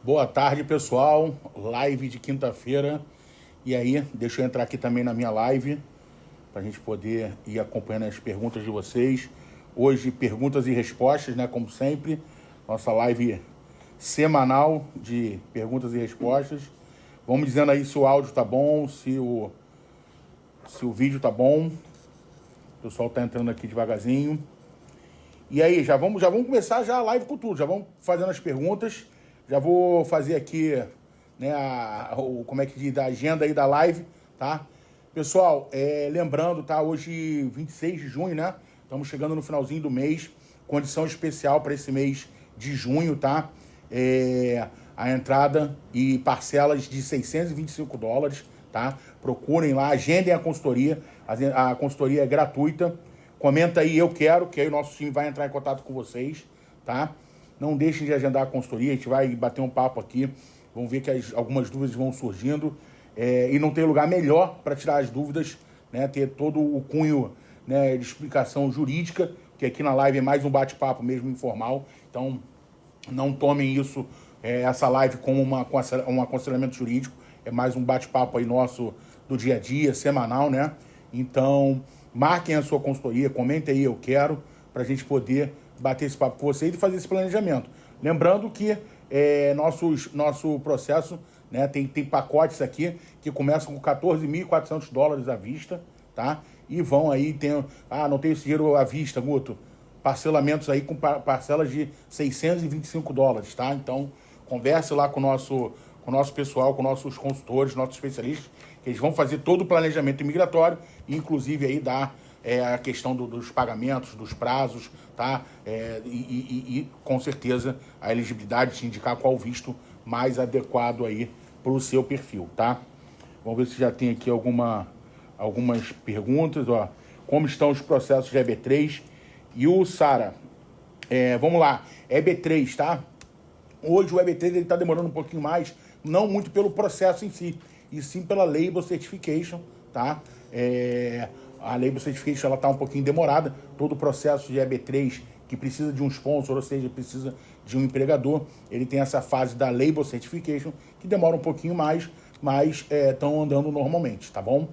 Boa tarde, pessoal. Live de quinta-feira. E aí, deixa eu entrar aqui também na minha live para a gente poder ir acompanhando as perguntas de vocês. Hoje, perguntas e respostas, né? Como sempre, nossa live semanal de perguntas e respostas. Vamos dizendo aí se o áudio tá bom, se o vídeo tá bom. O pessoal tá entrando aqui devagarzinho. E aí, já vamos começar já a live com tudo. Já vamos fazendo as perguntas. Já vou fazer aqui, né, como é que diz, a agenda aí da live, tá? Pessoal, lembrando, tá? Hoje, 26 de junho, né? Estamos chegando no finalzinho do mês. Condição especial para esse mês de junho, tá? A entrada e parcelas de $625, tá? Procurem lá, agendem a consultoria. A consultoria é gratuita. Comenta aí, eu quero, que aí o nosso time vai entrar em contato com vocês, tá? Não deixem de agendar a consultoria, a gente vai bater um papo aqui. Vamos ver que algumas dúvidas vão surgindo. E não tem lugar melhor para tirar as dúvidas, né? Ter todo o cunho, né, de explicação jurídica, que aqui na live é mais um bate-papo mesmo informal. Então, não tomem isso, essa live como um aconselhamento jurídico. É mais um bate-papo aí nosso do dia a dia, semanal, né? Então, marquem a sua consultoria, comentem aí, eu quero, para a gente poder bater esse papo com vocês e fazer esse planejamento. Lembrando que nosso processo, né, tem pacotes aqui que começam com $14.400 à vista, tá? E vão aí, não tenho esse dinheiro à vista, Guto. Parcelamentos aí com parcelas de $625, tá? Então, converse lá com o nosso pessoal, com nossos consultores, nossos especialistas, que eles vão fazer todo o planejamento imigratório, inclusive aí dar a questão dos pagamentos, dos prazos, tá? E com certeza a elegibilidade te indicar qual visto mais adequado aí para o seu perfil, tá? Vamos ver se já tem aqui algumas perguntas, ó. Como estão os processos de EB3 e o Sara? Vamos lá, EB3, tá? Hoje o EB3 ele está demorando um pouquinho mais, não muito pelo processo em si, e sim pela Label Certification, tá? A Label Certification ela está um pouquinho demorada. Todo o processo de EB3 que precisa de um sponsor, ou seja, precisa de um empregador, ele tem essa fase da Label Certification que demora um pouquinho mais, mas estão andando normalmente, tá bom?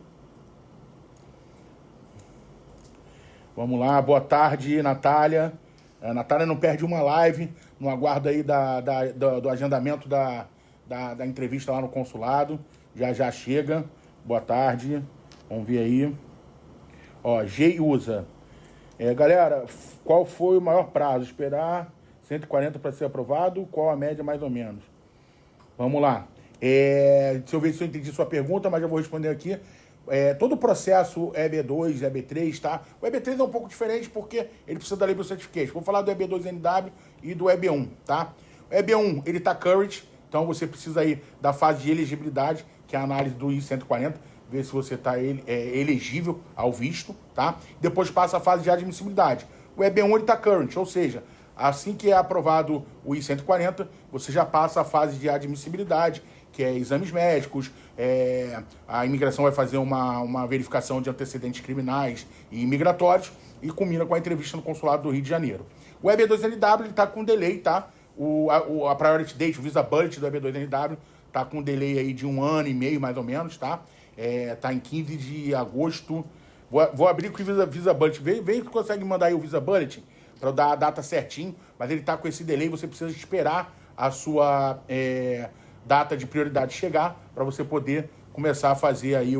Vamos lá, boa tarde, Natália. A Natália não perde uma live, no aguardo aí do agendamento da entrevista lá no consulado. Já chega. Boa tarde. Vamos ver aí. Ó, Usa. Galera, qual foi o maior prazo? Esperar 140 para ser aprovado? Qual a média, mais ou menos? Vamos lá. Deixa eu ver se eu entendi sua pergunta, mas já vou responder aqui. Todo o processo EB2, EB3, tá? O EB3 é um pouco diferente porque ele precisa da Label Certification. Vou falar do EB2NW e do EB1, tá? O EB1, ele tá current, então você precisa aí da fase de elegibilidade, que é a análise do I-140, ver se você está elegível ao visto, tá? Depois passa a fase de admissibilidade. O EB1, ele tá current, ou seja, assim que é aprovado o I-140, você já passa a fase de admissibilidade, que é exames médicos, a imigração vai fazer uma verificação de antecedentes criminais e imigratórios e culmina com a entrevista no consulado do Rio de Janeiro. O EB2NW está com delay, tá? A priority date, o visa bullet do EB2NW está com delay aí de 1 ano e meio, mais ou menos, tá? Tá em 15 de agosto. Vou abrir com o visa bullet. Vê que consegue mandar aí o visa bullet para dar a data certinho, mas ele tá com esse delay, você precisa esperar a sua data de prioridade chegar para você poder começar a fazer aí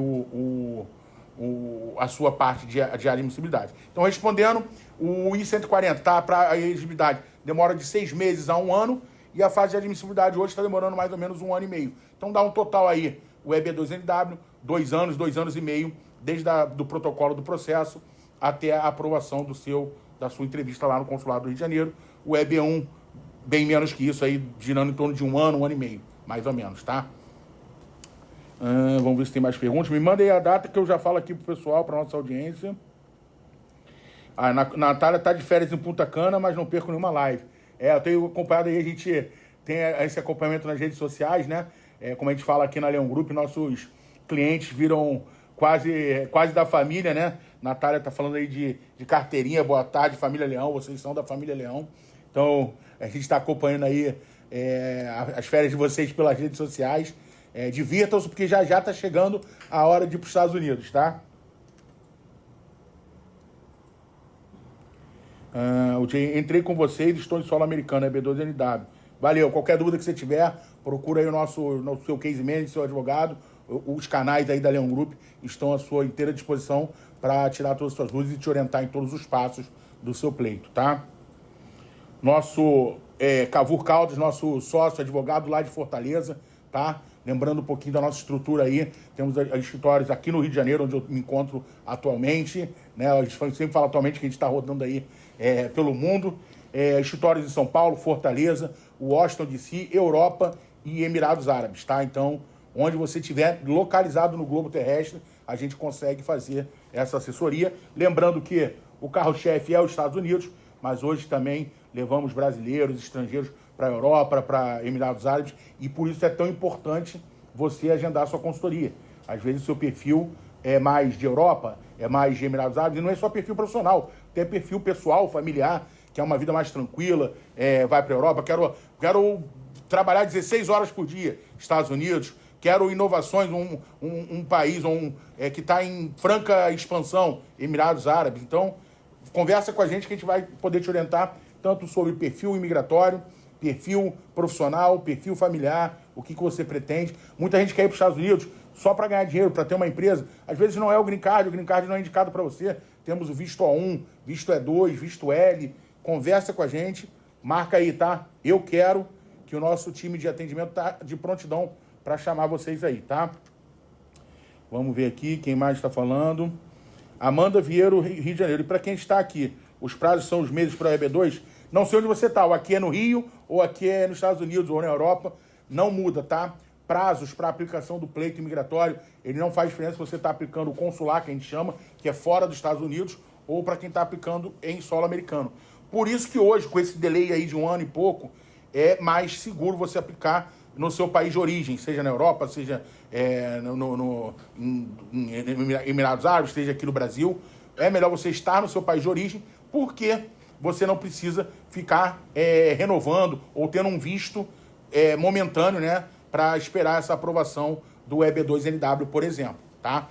a sua parte de admissibilidade. Então, respondendo, o I-140 tá para a elegibilidade, demora de 6 meses a 1 ano, e a fase de admissibilidade hoje está demorando mais ou menos 1 ano e meio. Então, dá um total aí, o EB2NW, 2 anos e meio, desde do protocolo do processo até a aprovação da sua entrevista lá no Consulado do Rio de Janeiro. O EB1, bem menos que isso aí, girando em torno de 1 ano e meio, mais ou menos, tá? Vamos ver se tem mais perguntas. Me mandem a data que eu já falo aqui pro pessoal, pra nossa audiência. A Natália tá de férias em Punta Cana, mas não perco nenhuma live. Eu tenho acompanhado aí, a gente tem esse acompanhamento nas redes sociais, né? Como a gente fala aqui na Leão Group, nossos clientes viram quase da família, né? Natália tá falando aí de carteirinha, boa tarde, família Leão, vocês são da família Leão. Então, a gente está acompanhando aí as férias de vocês pelas redes sociais. Divirtam-se, porque já está chegando a hora de ir para os Estados Unidos, tá? Entrei com vocês, estou em solo americano, EB2NW. Valeu, qualquer dúvida que você tiver, procura aí no seu case manager, seu advogado. Os canais aí da Leão Group estão à sua inteira disposição para tirar todas as suas dúvidas e te orientar em todos os passos do seu pleito, tá? Nosso Cavour Caldas, nosso sócio advogado lá de Fortaleza, tá? Lembrando um pouquinho da nossa estrutura aí, temos escritórios aqui no Rio de Janeiro, onde eu me encontro atualmente, né? A gente sempre fala atualmente que a gente está rodando aí pelo mundo. Escritórios em São Paulo, Fortaleza, Washington DC, Europa e Emirados Árabes, tá? Então, onde você estiver localizado no globo terrestre, a gente consegue fazer essa assessoria. Lembrando que o carro-chefe é os Estados Unidos, mas hoje também levamos brasileiros, estrangeiros para a Europa, para Emirados Árabes, e por isso é tão importante você agendar a sua consultoria. Às vezes o seu perfil é mais de Europa, é mais de Emirados Árabes, e não é só perfil profissional, tem perfil pessoal, familiar, que é uma vida mais tranquila, vai para a Europa, quero trabalhar 16 horas por dia, Estados Unidos, quero inovações, um país que está em franca expansão, Emirados Árabes. Então, conversa com a gente que a gente vai poder te orientar tanto sobre perfil imigratório, perfil profissional, perfil familiar, o que você pretende. Muita gente quer ir para os Estados Unidos só para ganhar dinheiro, para ter uma empresa. Às vezes não é o green card não é indicado para você. Temos o visto O1, visto E2, visto L. Conversa com a gente, marca aí, tá? Eu quero que o nosso time de atendimento tá de prontidão para chamar vocês aí, tá? Vamos ver aqui quem mais está falando. Amanda Vieiro, Rio de Janeiro. E para quem está aqui, os prazos são os meses para o EB2? Não sei onde você está, ou aqui é no Rio, ou aqui é nos Estados Unidos, ou na Europa. Não muda, tá? Prazos para aplicação do pleito imigratório, ele não faz diferença se você está aplicando o consular, que a gente chama, que é fora dos Estados Unidos, ou para quem está aplicando em solo americano. Por isso que hoje, com esse delay aí de 1 ano e pouco, é mais seguro você aplicar no seu país de origem, seja na Europa, seja em Emirados Árabes, seja aqui no Brasil. É melhor você estar no seu país de origem, porque você não precisa ficar renovando ou tendo um visto momentâneo, né, para esperar essa aprovação do EB2NW, por exemplo, tá?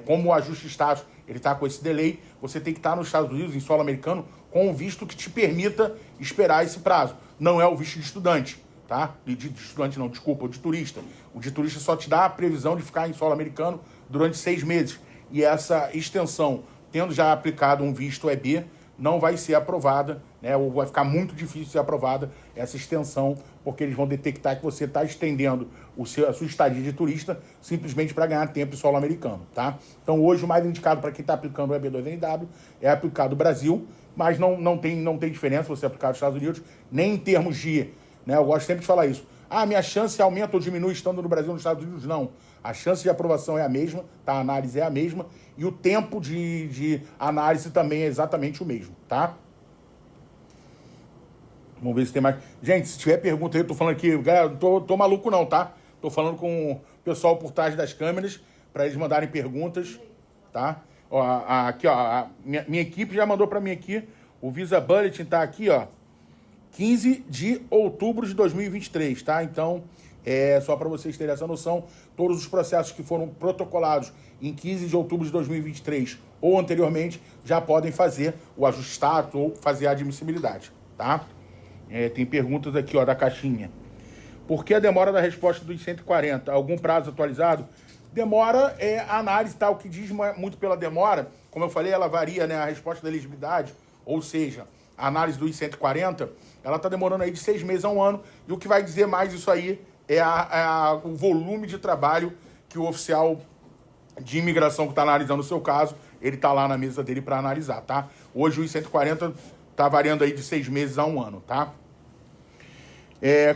Como o ajuste de status ele está com esse delay, você tem que estar nos Estados Unidos, em solo americano, com um visto que te permita esperar esse prazo. Não é o visto de estudante, tá? De estudante não, desculpa, o de turista. O de turista só te dá a previsão de ficar em solo americano durante 6 meses. E essa extensão, tendo já aplicado um visto EB, não vai ser aprovada, né? Ou vai ficar muito difícil ser aprovada essa extensão, porque eles vão detectar que você está estendendo a sua estadia de turista simplesmente para ganhar tempo em solo americano, tá? Então hoje o mais indicado para quem está aplicando o EB2NW é aplicar do Brasil, mas não tem diferença você aplicar dos Estados Unidos, nem em termos de, né? Eu gosto sempre de falar isso. Minha chance aumenta ou diminui estando no Brasil ou nos Estados Unidos? Não. A chance de aprovação é a mesma, tá? A análise é a mesma e o tempo de análise também é exatamente o mesmo, tá? Vamos ver se tem mais. Gente, se tiver pergunta aí, eu tô falando aqui, galera, não tô maluco não, tá? Tô falando com o pessoal por trás das câmeras para eles mandarem perguntas, tá? Ó, aqui, ó, a minha equipe já mandou para mim aqui, o Visa Bulletin tá aqui, ó, 15 de outubro de 2023, tá? Então, só para vocês terem essa noção, todos os processos que foram protocolados em 15 de outubro de 2023 ou anteriormente já podem fazer o ajuste status ou fazer a admissibilidade, tá? Tem perguntas aqui, ó, da caixinha. Por que a demora da resposta dos 140? Algum prazo atualizado? Demora a análise, tá? O que diz muito pela demora, como eu falei, ela varia, né? A resposta da elegibilidade, ou seja, a análise dos 140, ela está demorando aí de 6 meses a 1 ano, e o que vai dizer mais isso aí é o volume de trabalho que o oficial de imigração que está analisando o seu caso, ele está lá na mesa dele para analisar, tá? Hoje os 140 está variando aí de 6 meses a 1 ano, tá?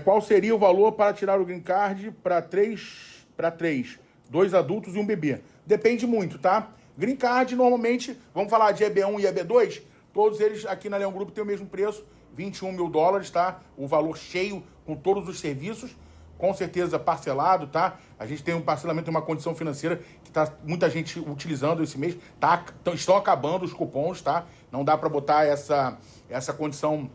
Qual seria o valor para tirar o green card para três, 2 adultos e um bebê? Depende muito, tá? Green card, normalmente, vamos falar de EB1 e EB2, todos eles aqui na Leão Group têm o mesmo preço, $21 mil, tá? O valor cheio com todos os serviços, com certeza parcelado, tá? A gente tem um parcelamento e uma condição financeira que tá muita gente utilizando esse mês, tá? Estão acabando os cupons, tá? Não dá para botar essa condição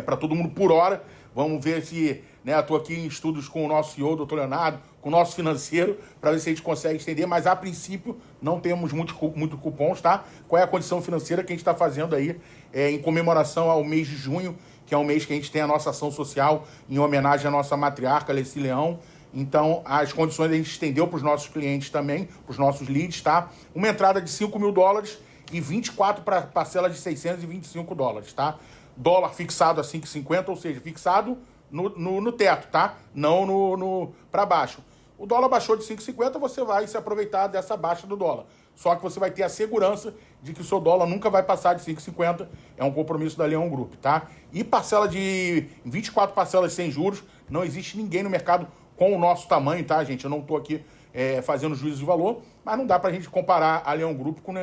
para todo mundo por hora. Vamos ver se, né, estou aqui em estudos com o nosso CEO, doutor Leonardo, com o nosso financeiro, para ver se a gente consegue estender, mas a princípio não temos muito cupons, tá? Qual é a condição financeira que a gente está fazendo aí em comemoração ao mês de junho, que é o mês que a gente tem a nossa ação social em homenagem à nossa matriarca, Leci Leão. Então, as condições a gente estendeu para os nossos clientes também, para os nossos leads, tá? Uma entrada de $5.000 e 24 parcelas de $625, tá? Dólar fixado a 5,50, ou seja, fixado no teto, tá? Não para baixo. O dólar baixou de 5,50, você vai se aproveitar dessa baixa do dólar. Só que você vai ter a segurança de que o seu dólar nunca vai passar de 5,50. É um compromisso da Leão Group, tá? E parcela de 24 parcelas sem juros. Não existe ninguém no mercado com o nosso tamanho, tá, gente? Eu não estou aqui fazendo juízo de valor, mas não dá para a gente comparar a Leão Group com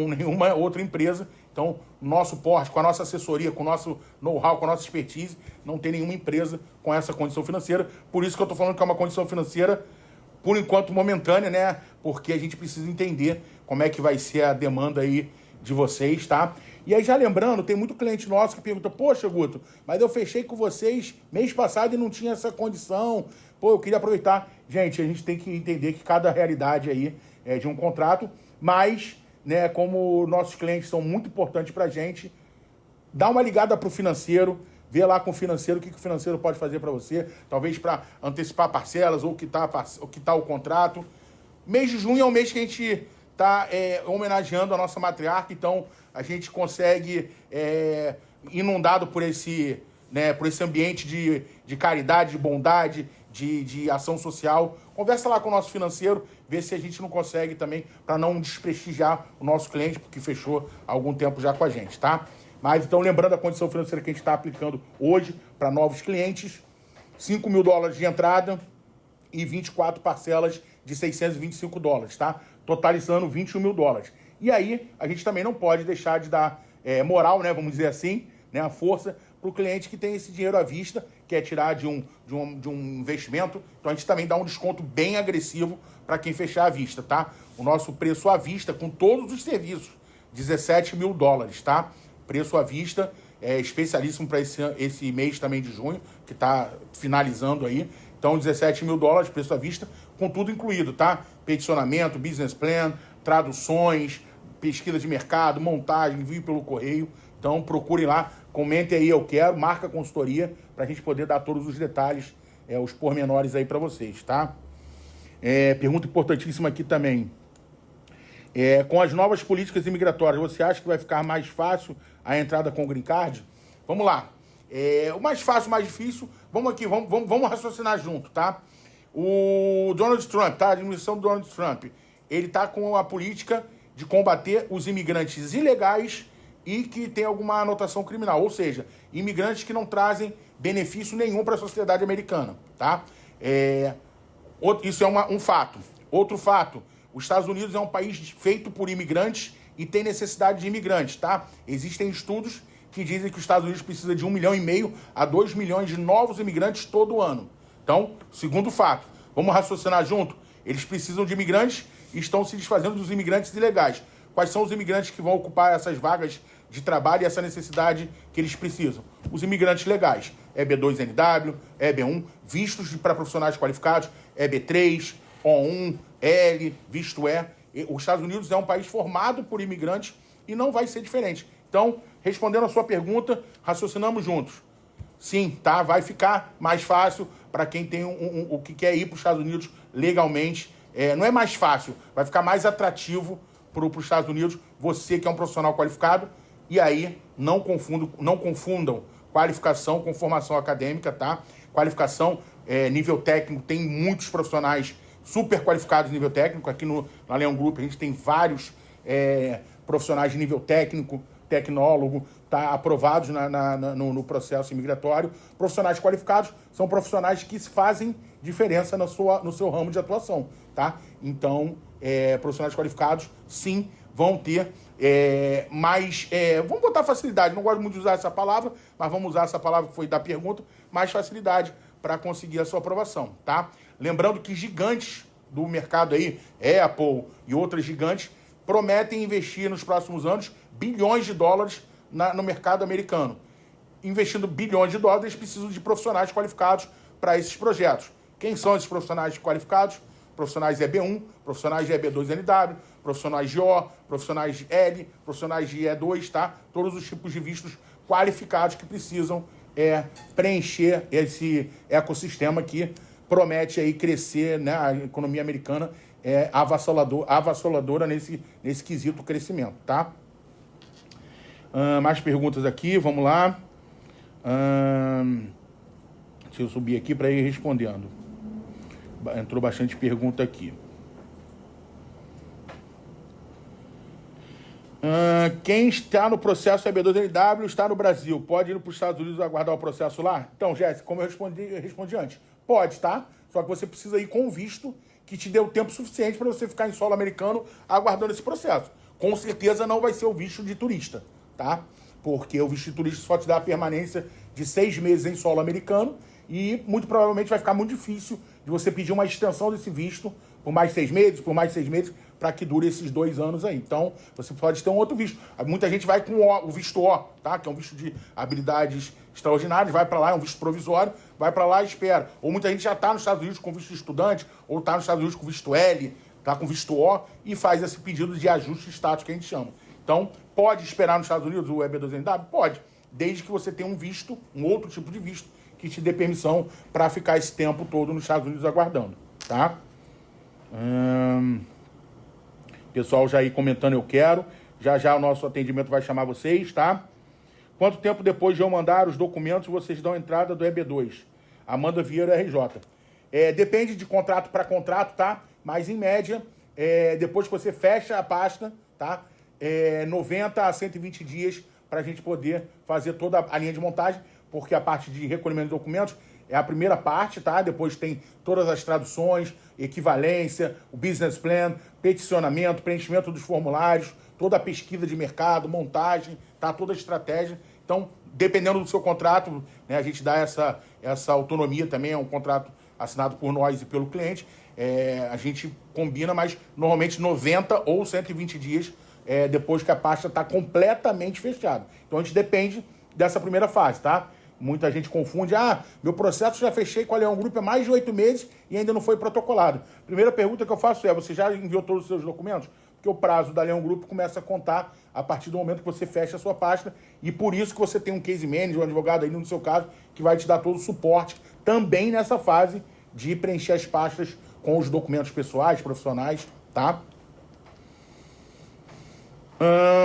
nenhuma outra empresa. Então, nosso porte, com a nossa assessoria, com o nosso know-how, com a nossa expertise, não tem nenhuma empresa com essa condição financeira. Por isso que eu estou falando que é uma condição financeira, por enquanto, momentânea, né? Porque a gente precisa entender como é que vai ser a demanda aí de vocês, tá? E aí, já lembrando, tem muito cliente nosso que pergunta, poxa, Guto, mas eu fechei com vocês mês passado e não tinha essa condição. Pô, eu queria aproveitar. Gente, a gente tem que entender que cada realidade aí é de um contrato, mas, né, como nossos clientes são muito importantes pra gente, dá uma ligada pro financeiro, vê lá com o financeiro o que o financeiro pode fazer para você, talvez para antecipar parcelas ou quitar o contrato. Mês de junho é o mês que a gente está homenageando a nossa matriarca, então a gente consegue, inundado por esse ambiente de caridade, de bondade, de ação social. Conversa lá com o nosso financeiro, vê se a gente não consegue também, para não desprestigiar o nosso cliente, porque fechou há algum tempo já com a gente, tá? Mas então, lembrando a condição financeira que a gente está aplicando hoje para novos clientes, $5.000 de entrada e 24 parcelas de $625, tá? Totalizando $21.000. E aí, a gente também não pode deixar de dar moral, né, vamos dizer assim, né, a força para o cliente que tem esse dinheiro à vista, quer tirar de um investimento. Então, a gente também dá um desconto bem agressivo para quem fechar à vista, tá? O nosso preço à vista, com todos os serviços, $17.000, tá? Preço à vista, especialíssimo para esse mês também de junho, que está finalizando aí. Então, $17.000, preço à vista, com tudo incluído, tá? Peticionamento, business plan, traduções, pesquisa de mercado, montagem, envio pelo correio. Então, procurem lá, comentem aí, eu quero, marca a consultoria, para a gente poder dar todos os detalhes, os pormenores aí para vocês, tá? Pergunta importantíssima aqui também. Com as novas políticas imigratórias, você acha que vai ficar mais fácil a entrada com o Green Card? Vamos lá. O mais fácil, o mais difícil, vamos raciocinar junto, tá? O Donald Trump, tá? A administração do Donald Trump, ele tá com a política de combater os imigrantes ilegais e que tem alguma anotação criminal, ou seja, imigrantes que não trazem benefício nenhum para a sociedade americana, tá? Isso é um fato. Outro fato, os Estados Unidos é um país feito por imigrantes e tem necessidade de imigrantes, tá? Existem estudos que dizem que os Estados Unidos precisa de 1,5 milhão a 2 milhões de novos imigrantes todo ano. Então, segundo fato, vamos raciocinar junto? Eles precisam de imigrantes e estão se desfazendo dos imigrantes ilegais. Quais são os imigrantes que vão ocupar essas vagas de trabalho e essa necessidade que eles precisam? Os imigrantes legais. EB2NW, EB1, vistos para profissionais qualificados, EB3, O1, L, visto E. Os Estados Unidos é um país formado por imigrantes e não vai ser diferente. Então, respondendo a sua pergunta, raciocinamos juntos. Sim, tá? Vai ficar mais fácil para quem tem o que quer ir para os Estados Unidos legalmente. Não é mais fácil, vai ficar mais atrativo para os Estados Unidos, você que é um profissional qualificado. E aí, não confundam qualificação com formação acadêmica, tá? Qualificação, nível técnico, tem muitos profissionais super qualificados nível técnico. Aqui na Leão Group a gente tem vários profissionais de nível técnico, tecnólogo, tá, aprovados no processo imigratório. Profissionais qualificados são profissionais que fazem diferença no seu ramo de atuação, tá? Então, profissionais qualificados, sim, vão ter mais... vamos botar facilidade, não gosto muito de usar essa palavra, mas vamos usar essa palavra que foi da pergunta, mais facilidade para conseguir a sua aprovação, tá? Lembrando que gigantes do mercado aí, Apple e outras gigantes, prometem investir nos próximos anos bilhões de dólares no mercado americano. investindo bilhões de dólares, eles precisam de profissionais qualificados para esses projetos. Quem são esses profissionais qualificados? Profissionais de EB1, profissionais de EB2NW, profissionais de O, profissionais de L, profissionais de E2, tá? Todos os tipos de vistos qualificados que precisam preencher esse ecossistema que promete aí crescer, né? A economia americana é avassaladora nesse quesito crescimento, tá? Mais perguntas aqui, vamos lá. Deixa eu subir aqui para ir respondendo. Entrou bastante pergunta aqui. Quem está no processo EB2NW está no Brasil. Pode ir para os Estados Unidos aguardar o processo lá? Então, Jéssica, como eu respondi antes, pode, tá? Só que você precisa ir com visto que te dê o tempo suficiente para você ficar em solo americano aguardando esse processo. Com certeza não vai ser o visto de turista, tá? Porque o visto de turista só te dá a permanência de 6 meses em solo americano e muito provavelmente vai ficar muito difícil de você pedir uma extensão desse visto por mais 6 meses, para que dure esses 2 anos aí. Então, você pode ter um outro visto. Muita gente vai com o visto O, tá? Que é um visto de habilidades extraordinárias, vai para lá, é um visto provisório, vai para lá e espera. Ou muita gente já está nos Estados Unidos com visto de estudante, ou está nos Estados Unidos com visto L, tá com visto O, e faz esse pedido de ajuste de status que a gente chama. Então, pode esperar nos Estados Unidos o EB2NW? Pode, desde que você tenha um visto, um outro tipo de visto, que te dê permissão para ficar esse tempo todo nos Estados Unidos aguardando, tá? Pessoal já aí comentando, eu quero. Já o nosso atendimento vai chamar vocês, tá? Quanto tempo depois de eu mandar os documentos vocês dão entrada do EB2? Amanda Vieira, RJ. Depende de contrato para contrato, tá? Mas em média, depois que você fecha a pasta, tá? 90 a 120 dias para a gente poder fazer toda a linha de montagem, porque a parte de recolhimento de documentos é a primeira parte, tá? Depois tem todas as traduções, equivalência, o business plan, peticionamento, preenchimento dos formulários, toda a pesquisa de mercado, montagem, tá? Toda a estratégia. Então, dependendo do seu contrato, né, a gente dá essa autonomia também, é um contrato assinado por nós e pelo cliente. A gente combina, mas normalmente 90 ou 120 dias depois que a pasta está completamente fechada. Então, a gente depende dessa primeira fase, tá? Muita gente confunde, meu processo já fechei com a Leão Group há mais de 8 meses e ainda não foi protocolado. Primeira pergunta que eu faço você já enviou todos os seus documentos? Porque o prazo da Leão Group começa a contar a partir do momento que você fecha a sua pasta e por isso que você tem um case manager, um advogado aí no seu caso, que vai te dar todo o suporte também nessa fase de preencher as pastas com os documentos pessoais, profissionais, tá?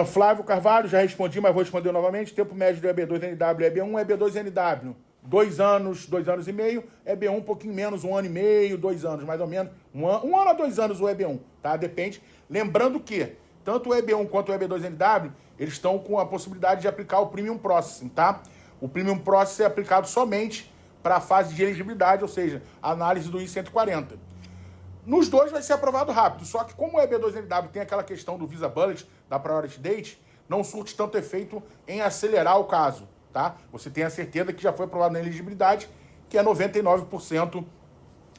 Flávio Carvalho, já respondi, mas vou responder novamente. Tempo médio do EB2NW, EB1, EB2NW, 2 anos, 2 anos e meio, EB1 um pouquinho menos, 1 ano e meio, 2 anos, mais ou menos, um ano a 2 anos o EB1, tá? Depende. Lembrando que tanto o EB1 quanto o EB2NW, eles estão com a possibilidade de aplicar o Premium Processing, tá? O Premium Processing é aplicado somente para a fase de elegibilidade, ou seja, a análise do I-140. Nos dois vai ser aprovado rápido, só que como o EB2NW tem aquela questão do Visa Bullet, da Priority Date, não surte tanto efeito em acelerar o caso, tá? Você tem a certeza que já foi aprovado na elegibilidade, que é 99%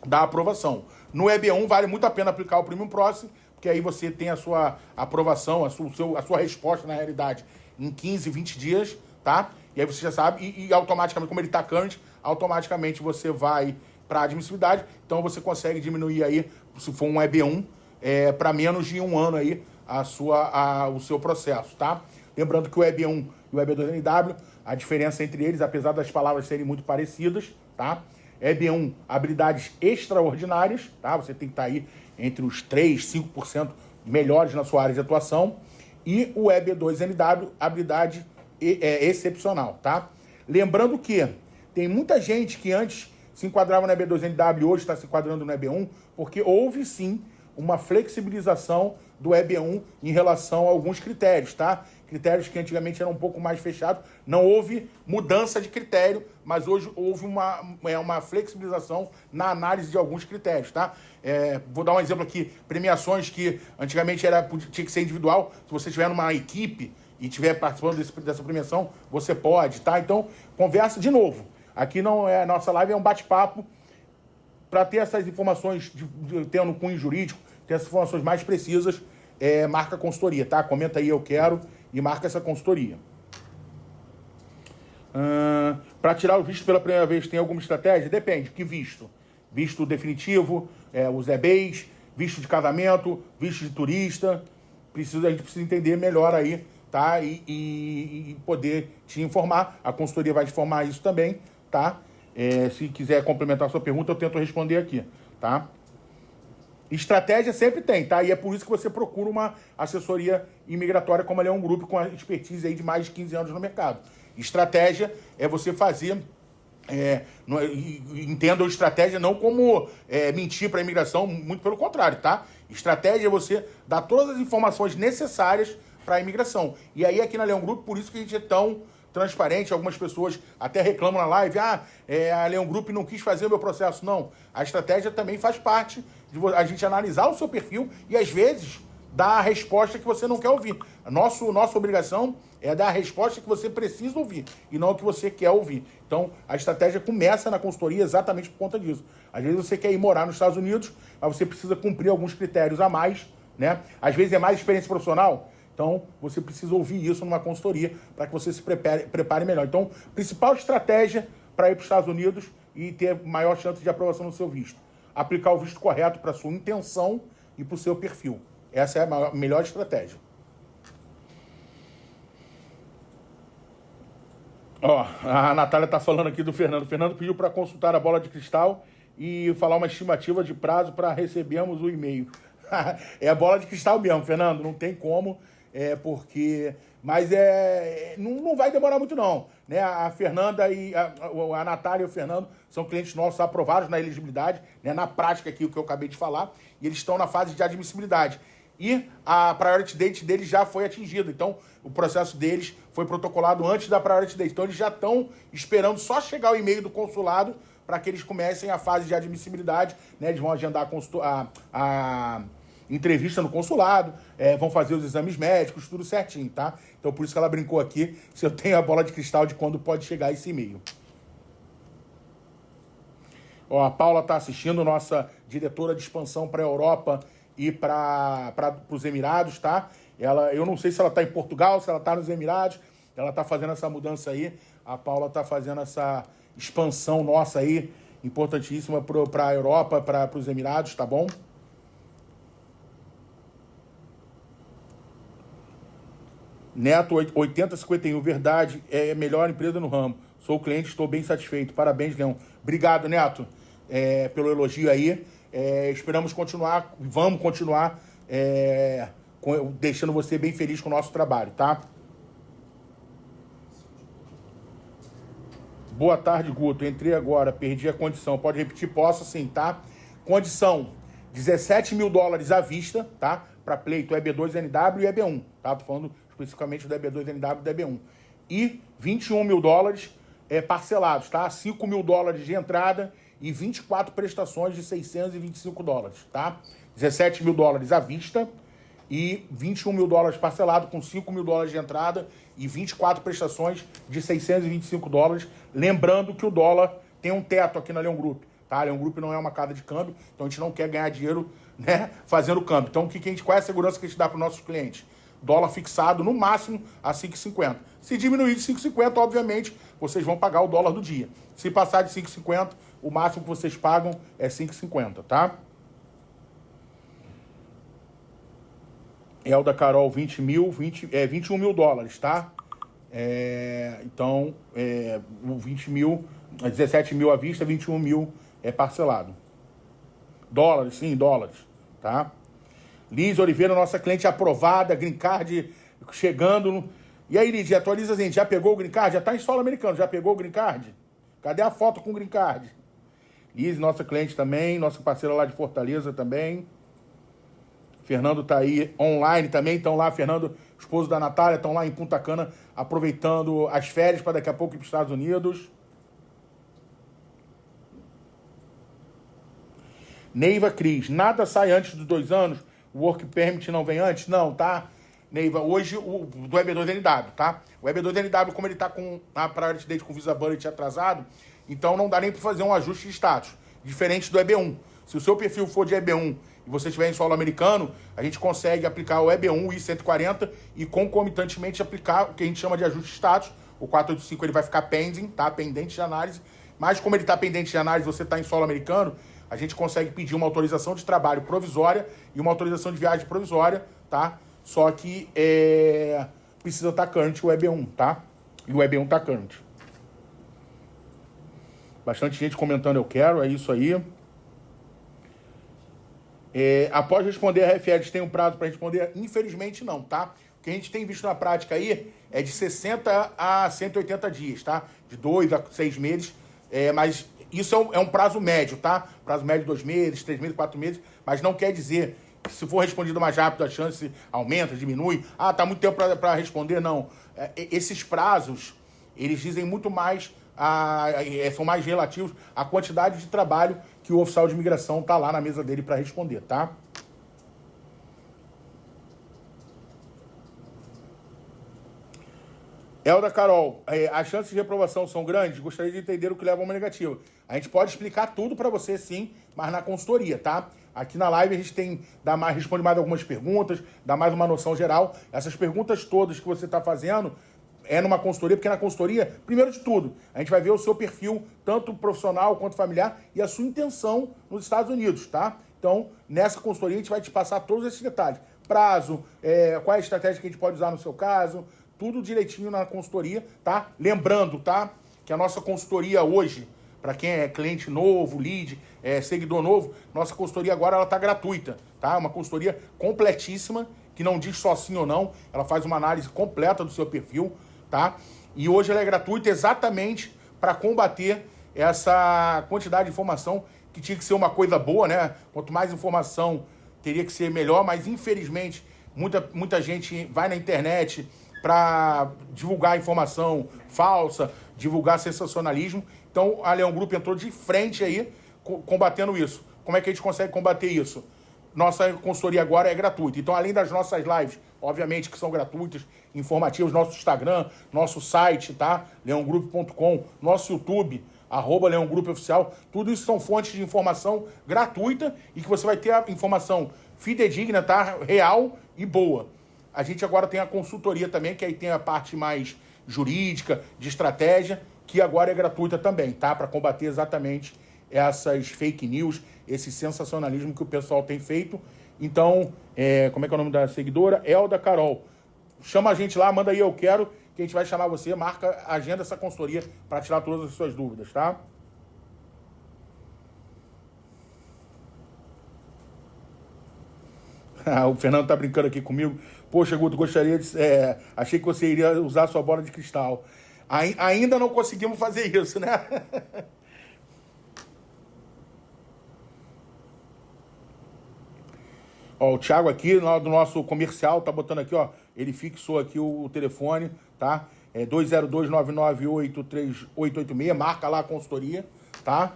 da aprovação. No EB1 vale muito a pena aplicar o Premium Processing, porque aí você tem a sua aprovação, a sua resposta na realidade em 15, 20 dias, tá? E aí você já sabe, e automaticamente, como ele está current, automaticamente você vai para admissibilidade, então você consegue diminuir aí, se for um EB1, para menos de 1 ano aí o seu processo, tá? Lembrando que o EB1 e o EB2NW, a diferença entre eles, apesar das palavras serem muito parecidas, tá? EB1, habilidades extraordinárias, tá? Você tem que estar aí entre os 3, 5% melhores na sua área de atuação. E o EB2NW, habilidade excepcional, tá? Lembrando que tem muita gente que antes se enquadrava no EB2NW e hoje está se enquadrando no EB1, porque houve sim uma flexibilização do EB1 em relação a alguns critérios, tá? Critérios que antigamente eram um pouco mais fechados. Não houve mudança de critério, mas hoje houve uma flexibilização na análise de alguns critérios, tá? Vou dar um exemplo aqui. Premiações que antigamente tinha que ser individual. Se você estiver numa equipe e estiver participando dessa premiação, você pode, tá? Então, conversa de novo. Aqui não é a nossa live, é um bate-papo para ter essas informações, tendo um cunho jurídico, ter essas informações mais precisas, marca a consultoria, tá? Comenta aí, eu quero, e marca essa consultoria. Para tirar o visto pela primeira vez, tem alguma estratégia? Depende. Que visto? Visto definitivo, os EBs, visto de casamento, visto de turista. A gente precisa entender melhor aí, tá? E poder te informar. A consultoria vai te informar isso também, tá? Se quiser complementar a sua pergunta, eu tento responder aqui, tá? Estratégia sempre tem, tá? E é por isso que você procura uma assessoria imigratória como a Leão Group, com a expertise aí de mais de 15 anos no mercado. Estratégia é você fazer... entenda a estratégia não como mentir para a imigração, muito pelo contrário, tá? Estratégia é você dar todas as informações necessárias para a imigração. E aí aqui na Leão Group, por isso que a gente é tão transparente. Algumas pessoas até reclamam na live, a Leão Group não quis fazer o meu processo. Não, a estratégia também faz parte de a gente analisar o seu perfil e às vezes dar a resposta que você não quer ouvir. Nossa obrigação é dar a resposta que você precisa ouvir e não o que você quer ouvir. Então, a estratégia começa na consultoria exatamente por conta disso. Às vezes você quer ir morar nos Estados Unidos, mas você precisa cumprir alguns critérios a mais, né? Às vezes é mais experiência profissional, então você precisa ouvir isso numa consultoria para que você se prepare melhor. Então, principal estratégia para ir para os Estados Unidos e ter maior chance de aprovação no seu visto. Aplicar o visto correto para a sua intenção e para o seu perfil. Essa é a melhor estratégia. A Natália está falando aqui do Fernando. O Fernando pediu para consultar a bola de cristal e falar uma estimativa de prazo para recebermos o e-mail. É a bola de cristal mesmo, Fernando. Não tem como, porque... Mas não vai demorar muito, não. Né? A Fernanda e a Natália e o Fernando são clientes nossos aprovados na elegibilidade, né? Na prática aqui, o que eu acabei de falar, e eles estão na fase de admissibilidade. E a priority date deles já foi atingida. Então, o processo deles foi protocolado antes da priority date. Então, eles já estão esperando só chegar o e-mail do consulado para que eles comecem a fase de admissibilidade. Né? Eles vão agendar a entrevista no consulado, vão fazer os exames médicos, tudo certinho, tá? Então, por isso que ela brincou aqui, se eu tenho a bola de cristal de quando pode chegar esse e-mail. A Paula está assistindo, nossa diretora de expansão para a Europa e para os Emirados, tá? Eu não sei se ela está em Portugal, se ela está nos Emirados, ela está fazendo essa mudança aí. A Paula está fazendo essa expansão nossa aí, importantíssima para a Europa, para os Emirados, tá bom? Neto 8051, verdade, é a melhor empresa no ramo. Sou cliente, estou bem satisfeito. Parabéns, Leão. Obrigado, Neto, pelo elogio aí. Esperamos continuar, vamos continuar deixando você bem feliz com o nosso trabalho, tá? Boa tarde, Guto. Entrei agora, perdi a condição. Pode repetir? Posso sim, tá? Condição, $17 mil à vista, tá? Para pleito EB2NW e EB1, tá? Tô falando especificamente do EB2NW e do EB1. E $21 mil parcelados, tá? $5 mil de entrada e 24 prestações de $625, tá? $17 mil à vista e $21 mil parcelado com $5 mil de entrada e 24 prestações de $625. Lembrando que o dólar tem um teto aqui na Leão Group, tá? A Leão Group não é uma casa de câmbio, então a gente não quer ganhar dinheiro, né, fazendo câmbio. Então qual é a segurança que a gente dá para os nossos clientes? Dólar fixado no máximo a 5,50. Se diminuir de 5,50, obviamente, vocês vão pagar o dólar do dia. Se passar de 5,50, o máximo que vocês pagam é 5,50, tá? Elda Carol, 21 mil dólares, tá? Então, o 20 mil, 17 mil à vista, 21 mil é parcelado. Dólares, sim, dólares, tá? Liz Oliveira, nossa cliente aprovada, Green Card chegando. E aí, Liz, atualiza a gente, já pegou o Green Card? Já está em solo americano, já pegou o Green Card? Cadê a foto com o Green Card? Liz, nossa cliente também, nossa parceira lá de Fortaleza também. Fernando tá aí online também, estão lá, Fernando, esposo da Natália, estão lá em Punta Cana, aproveitando as férias para daqui a pouco ir para os Estados Unidos. Neiva Cris, nada sai antes dos 2 anos? O Work Permit não vem antes? Não, tá? Neiva, hoje do EB2NW, tá? O EB2NW, como ele tá com a priority date com Visa Bullet atrasado, então não dá nem para fazer um ajuste de status, diferente do EB1. Se o seu perfil for de EB1 e você estiver em solo americano, a gente consegue aplicar o EB1 I-140 e concomitantemente aplicar o que a gente chama de ajuste de status, o 485 ele vai ficar pending, tá? Pendente de análise. Mas como ele está pendente de análise, você está em solo americano, a gente consegue pedir uma autorização de trabalho provisória e uma autorização de viagem provisória, tá? Só que precisa estar current o EB1, tá? E o EB1 está current. Bastante gente comentando eu quero, é isso aí. Após responder a RFED, tem um prazo para responder? Infelizmente não, tá? O que a gente tem visto na prática aí é de 60 a 180 dias, tá? De 2 a 6 meses, mas isso é um prazo médio, tá? Prazo médio de 2 meses, 3 meses, 4 meses, mas não quer dizer que se for respondido mais rápido a chance aumenta, diminui. Ah, tá muito tempo para responder, não. Esses prazos, eles dizem muito mais, são mais relativos à quantidade de trabalho que o oficial de imigração tá lá na mesa dele para responder, tá? Elda Carol, as chances de reprovação são grandes? Gostaria de entender o que leva a uma negativa. A gente pode explicar tudo para você, sim, mas na consultoria, tá? Aqui na live a gente responde mais algumas perguntas, dá mais uma noção geral. Essas perguntas todas que você está fazendo numa consultoria, porque na consultoria, primeiro de tudo, a gente vai ver o seu perfil, tanto profissional quanto familiar, e a sua intenção nos Estados Unidos, tá? Então, nessa consultoria a gente vai te passar todos esses detalhes. Prazo, qual é a estratégia que a gente pode usar no seu caso, tudo direitinho na consultoria, tá? Lembrando, tá? Que a nossa consultoria hoje, para quem é cliente novo, lead, seguidor novo, nossa consultoria agora ela tá gratuita, tá? Uma consultoria completíssima, que não diz só sim ou não, ela faz uma análise completa do seu perfil, tá? E hoje ela é gratuita exatamente para combater essa quantidade de informação que tinha que ser uma coisa boa, né? Quanto mais informação, teria que ser melhor, mas infelizmente muita gente vai na internet para divulgar informação falsa, divulgar sensacionalismo. Então, a Leão Group entrou de frente aí, combatendo isso. Como é que a gente consegue combater isso? Nossa consultoria agora é gratuita. Então, além das nossas lives, obviamente que são gratuitas, informativas, nosso Instagram, nosso site, tá? leongroup.com, nosso YouTube, @leongroupoficial, tudo isso são fontes de informação gratuita e que você vai ter a informação fidedigna, tá? Real e boa. A gente agora tem a consultoria também, que aí tem a parte mais jurídica, de estratégia, que agora é gratuita também, tá? Para combater exatamente essas fake news, esse sensacionalismo que o pessoal tem feito. Então, como é que é o nome da seguidora? Elda Carol. Chama a gente lá, manda aí eu quero, que a gente vai chamar você, marca, agenda essa consultoria para tirar todas as suas dúvidas, tá? O Fernando tá brincando aqui comigo. Poxa, Guto, gostaria de... achei que você iria usar a sua bola de cristal. Ainda não conseguimos fazer isso, né? Ó, o Thiago aqui, do nosso comercial, tá botando aqui, ó. Ele fixou aqui o telefone, tá? 20299838886. Marca lá a consultoria, tá?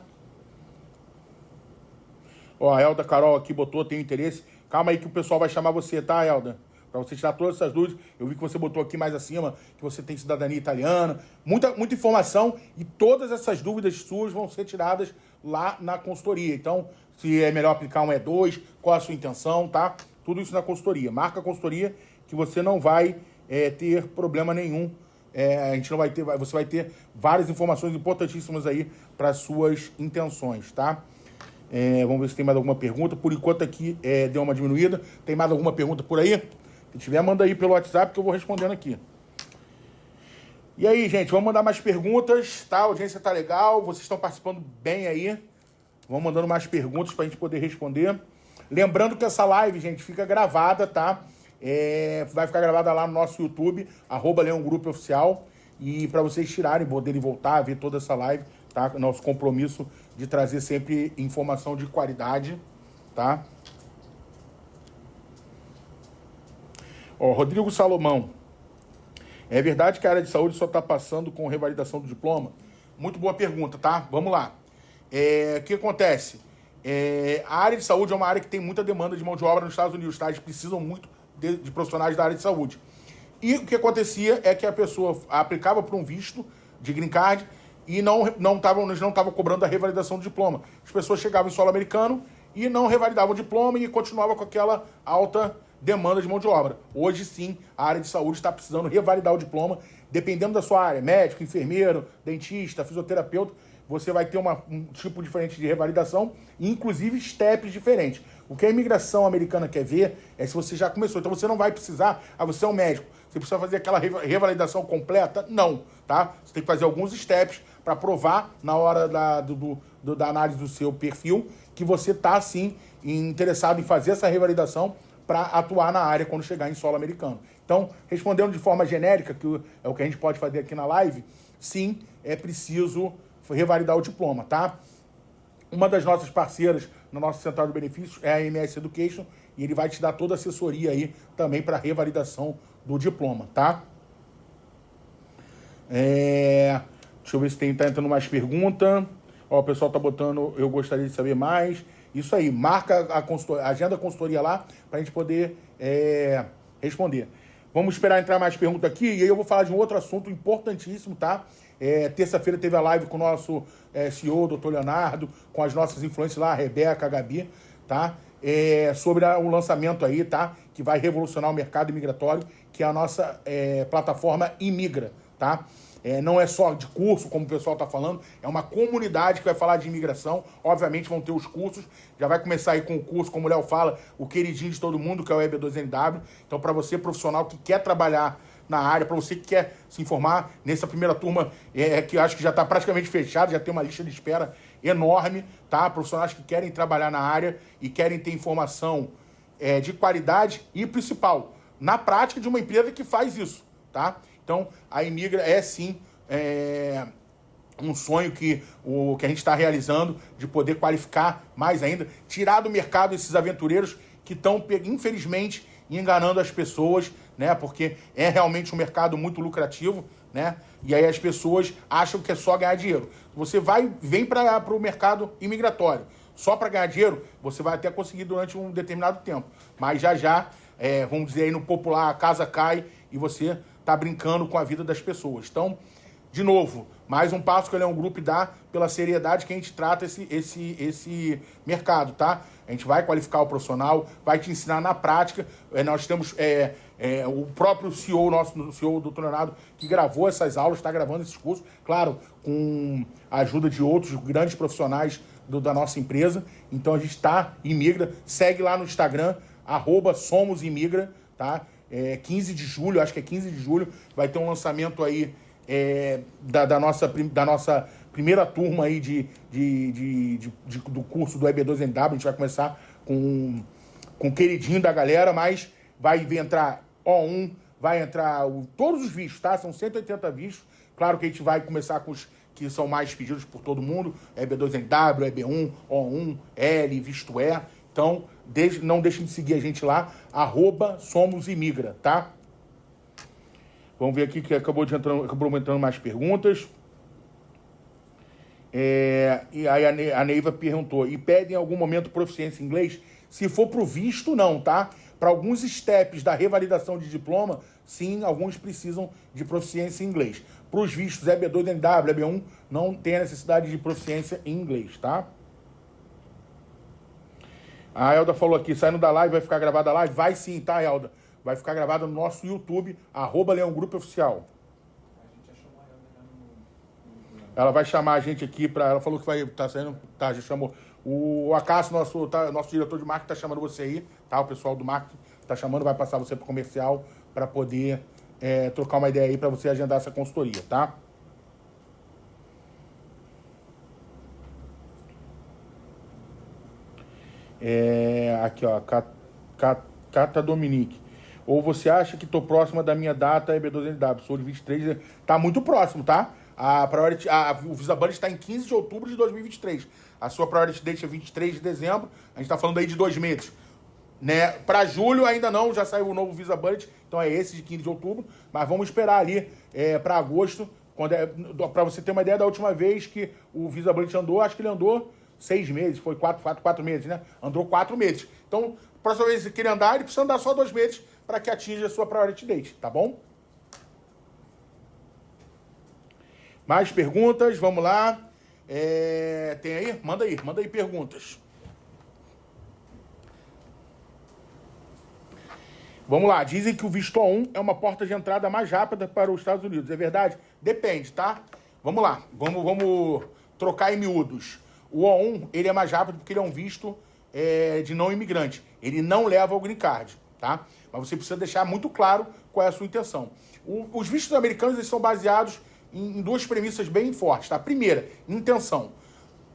Ó, a Elda Carol aqui botou, tem interesse. Calma aí que o pessoal vai chamar você, tá, Elda? Para você tirar todas essas dúvidas. Eu vi que você botou aqui mais acima que você tem cidadania italiana. Muita informação e todas essas dúvidas suas vão ser tiradas lá na consultoria. Então, se é melhor aplicar um E2, qual a sua intenção, tá? Tudo isso na consultoria. Marca a consultoria que você não vai ter problema nenhum. A gente não vai ter, você vai ter várias informações importantíssimas aí para suas intenções, tá? Vamos ver se tem mais alguma pergunta. Por enquanto aqui deu uma diminuída. Tem mais alguma pergunta por aí? Se tiver, manda aí pelo WhatsApp que eu vou respondendo aqui. E aí, gente, vamos mandar mais perguntas, tá? A audiência tá legal, vocês estão participando bem aí. Vamos mandando mais perguntas pra gente poder responder. Lembrando que essa live, gente, fica gravada, tá? Vai ficar gravada lá no nosso YouTube, @leongroupoficial. E para vocês tirarem, poderem voltar a ver toda essa live, tá? Nosso compromisso de trazer sempre informação de qualidade, tá? Ó, Rodrigo Salomão. É verdade que a área de saúde só está passando com revalidação do diploma? Muito boa pergunta, tá? Vamos lá. O que acontece? A área de saúde é uma área que tem muita demanda de mão de obra nos Estados Unidos, tá? Eles precisam muito de profissionais da área de saúde. E o que acontecia é que a pessoa aplicava para um visto de green card e eles não estavam cobrando a revalidação do diploma. As pessoas chegavam em solo americano e não revalidavam o diploma e continuava com aquela alta demanda de mão de obra. Hoje sim, a área de saúde está precisando revalidar o diploma, dependendo da sua área, médico, enfermeiro, dentista, fisioterapeuta, você vai ter um tipo diferente de revalidação, e inclusive steps diferentes. O que a imigração americana quer ver é se você já começou. Então você não vai precisar, você é um médico, você precisa fazer aquela revalidação completa? Não, tá? Você tem que fazer alguns steps para provar na hora da análise do seu perfil que você está, sim, interessado em fazer essa revalidação para atuar na área quando chegar em solo americano. Então, respondendo de forma genérica, que é o que a gente pode fazer aqui na live, sim, é preciso revalidar o diploma, tá? Uma das nossas parceiras na nossa central de benefícios é a MS Education, e ele vai te dar toda a assessoria aí também para revalidação do diploma, tá? Deixa eu ver se tá entrando mais pergunta. Ó, o pessoal tá botando, eu gostaria de saber mais. Isso aí, marca agenda a consultoria lá para a gente poder responder. Vamos esperar entrar mais perguntas aqui, e aí eu vou falar de um outro assunto importantíssimo, tá? Terça-feira teve a live com o nosso CEO, Dr. Leonardo, com as nossas influências lá, a Rebeca, a Gabi, tá? Sobre o lançamento aí, tá? Que vai revolucionar o mercado imigratório, que é a nossa plataforma Imigra, tá? Não é só de curso, como o pessoal está falando, é uma comunidade que vai falar de imigração. Obviamente vão ter os cursos, já vai começar aí com o curso, como o Léo fala, o queridinho de todo mundo, que é o EB2NW. Então, para você profissional que quer trabalhar na área, para você que quer se informar, nessa primeira turma, que eu acho que já está praticamente fechada, já tem uma lista de espera enorme, tá? Profissionais que querem trabalhar na área e querem ter informação de qualidade e, principal, na prática de uma empresa que faz isso, tá? Então, a Imigra é sim um sonho que a gente está realizando, de poder qualificar mais ainda, tirar do mercado esses aventureiros que estão, infelizmente, enganando as pessoas, né? Porque é realmente um mercado muito lucrativo, né? E aí as pessoas acham que é só ganhar dinheiro. Você vem para o mercado imigratório só para ganhar dinheiro, você vai até conseguir durante um determinado tempo. Mas já, vamos dizer aí no popular, a casa cai e você tá brincando com a vida das pessoas. Então, de novo, mais um passo que o Leão Group dá pela seriedade que a gente trata esse mercado, tá? A gente vai qualificar o profissional, vai te ensinar na prática. Nós temos o próprio CEO, nosso CEO, o Dr. Leonardo, que gravou essas aulas, está gravando esses cursos, claro, com a ajuda de outros grandes profissionais da nossa empresa. Então a gente está Imigra, segue lá no Instagram, @SomosImigra, tá? 15 de julho, acho que é 15 de julho, vai ter um lançamento aí da nossa primeira turma aí do curso do EB2NW. A gente vai começar com o queridinho da galera, mas vai entrar O1, vai entrar todos os vistos, tá? São 180 vistos. Claro que a gente vai começar com os que são mais pedidos por todo mundo, EB2NW, EB1, O1, L, visto E. Então, não deixem de seguir a gente lá, @SomosImigra, tá? Vamos ver aqui que acabou entrando mais perguntas. E aí a Neiva perguntou, e pedem em algum momento proficiência em inglês? Se for pro visto, não, tá? Para alguns steps da revalidação de diploma, sim, alguns precisam de proficiência em inglês. Para os vistos EB2NW, EB1, não tem a necessidade de proficiência em inglês, tá? A Elda falou aqui, saindo da live, vai ficar gravada a live? Vai sim, tá, Elda? Vai ficar gravada no nosso YouTube, @Leão Group Oficial. A gente já chamou a Elda no... Ela vai chamar a gente aqui para... Ela falou que vai estar saindo... Tá, já chamou. O Acácio, nosso diretor de marketing, tá chamando você aí, tá? O pessoal do marketing tá chamando, vai passar você pro comercial para poder trocar uma ideia aí para você agendar essa consultoria, tá? Aqui, ó, Cata Dominique. Ou você acha que tô próxima da minha data EB2NW? Sou de 23, tá muito próximo, tá? O Visa Bullet está em 15 de outubro de 2023. A sua Priority Date é 23 de dezembro. A gente tá falando aí de 2 meses. Né? Para julho ainda não, já saiu o novo Visa Bullet, então é esse de 15 de outubro. Mas vamos esperar ali para agosto, para você ter uma ideia da última vez que o Visa Bullet andou, acho que ele andou 6 meses, foi 4 meses, né? Andou 4 meses. Então, próxima vez que ele andar, ele precisa andar só 2 meses para que atinja a sua Priority Date, tá bom? Mais perguntas, vamos lá. Tem aí? Manda aí perguntas. Vamos lá, dizem que o visto O1 é uma porta de entrada mais rápida para os Estados Unidos. É verdade? Depende, tá? Vamos lá, vamos trocar em miúdos. O O1, ele é mais rápido porque ele é um visto de não imigrante. Ele não leva ao green card, tá? Mas você precisa deixar muito claro qual é a sua intenção. Os vistos americanos, eles são baseados em duas premissas bem fortes, tá? Primeira, intenção.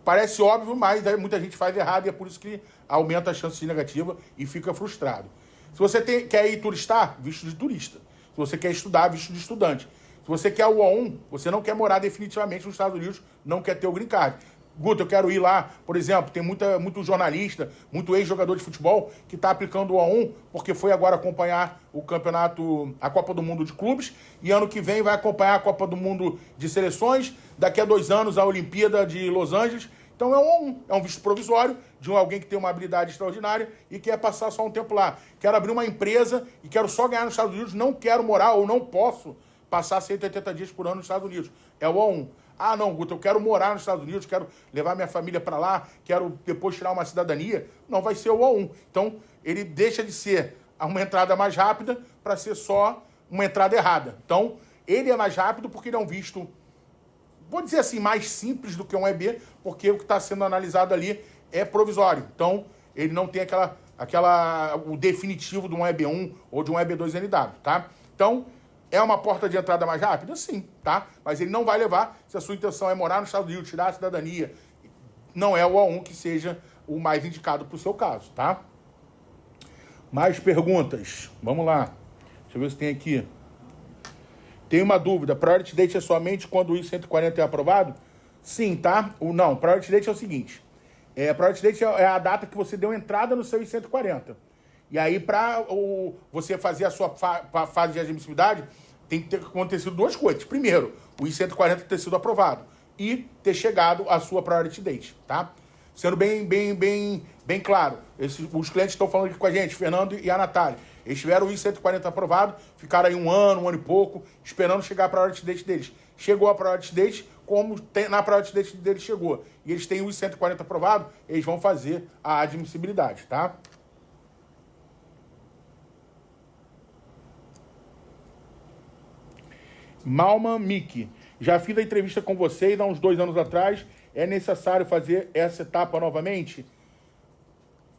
Parece óbvio, mas muita gente faz errado e é por isso que aumenta a chance de negativa e fica frustrado. Se você quer ir turistar, visto de turista. Se você quer estudar, visto de estudante. Se você quer o O1, você não quer morar definitivamente nos Estados Unidos, não quer ter o green card. Guto, eu quero ir lá, por exemplo, tem muito jornalista, muito ex-jogador de futebol que está aplicando o O1 porque foi agora acompanhar o campeonato, a Copa do Mundo de clubes, e ano que vem vai acompanhar a Copa do Mundo de seleções, daqui a 2 anos a Olimpíada de Los Angeles. Então é um O1, é um visto provisório de alguém que tem uma habilidade extraordinária e quer passar só um tempo lá. Quero abrir uma empresa e quero só ganhar nos Estados Unidos, não quero morar ou não posso passar 180 dias por ano nos Estados Unidos. É o O1. Ah, não, Guto, eu quero morar nos Estados Unidos, quero levar minha família para lá, quero depois tirar uma cidadania. Não, vai ser o O1. Então, ele deixa de ser uma entrada mais rápida para ser só uma entrada errada. Então, ele é mais rápido porque ele é um visto, vou dizer assim, mais simples do que um EB, porque o que está sendo analisado ali é provisório. Então, ele não tem o definitivo de um EB1 ou de um EB2 NW, tá? Então, é uma porta de entrada mais rápida? Sim, tá? Mas ele não vai levar, se a sua intenção é morar nos Estados Unidos, tirar a cidadania, não é o O1 que seja o mais indicado para o seu caso, tá? Mais perguntas. Vamos lá. Deixa eu ver se tem aqui. Tem uma dúvida. Priority Date é somente quando o I-140 é aprovado? Sim, tá? Não, Priority Date é o seguinte. Priority Date é a data que você deu entrada no seu I-140. E aí, para você fazer a sua fase de admissibilidade, tem que ter acontecido 2 coisas. Primeiro, o I-140 ter sido aprovado e ter chegado à sua Priority Date, tá? Sendo bem claro, os clientes estão falando aqui com a gente, Fernando e a Natália. Eles tiveram o I-140 aprovado, ficaram aí um ano e pouco, esperando chegar a Priority Date deles. Chegou a Priority Date, na Priority Date deles chegou, e eles têm o I-140 aprovado, eles vão fazer a admissibilidade, tá? Malman Miki, já fiz a entrevista com vocês há uns 2 anos atrás. É necessário fazer essa etapa novamente?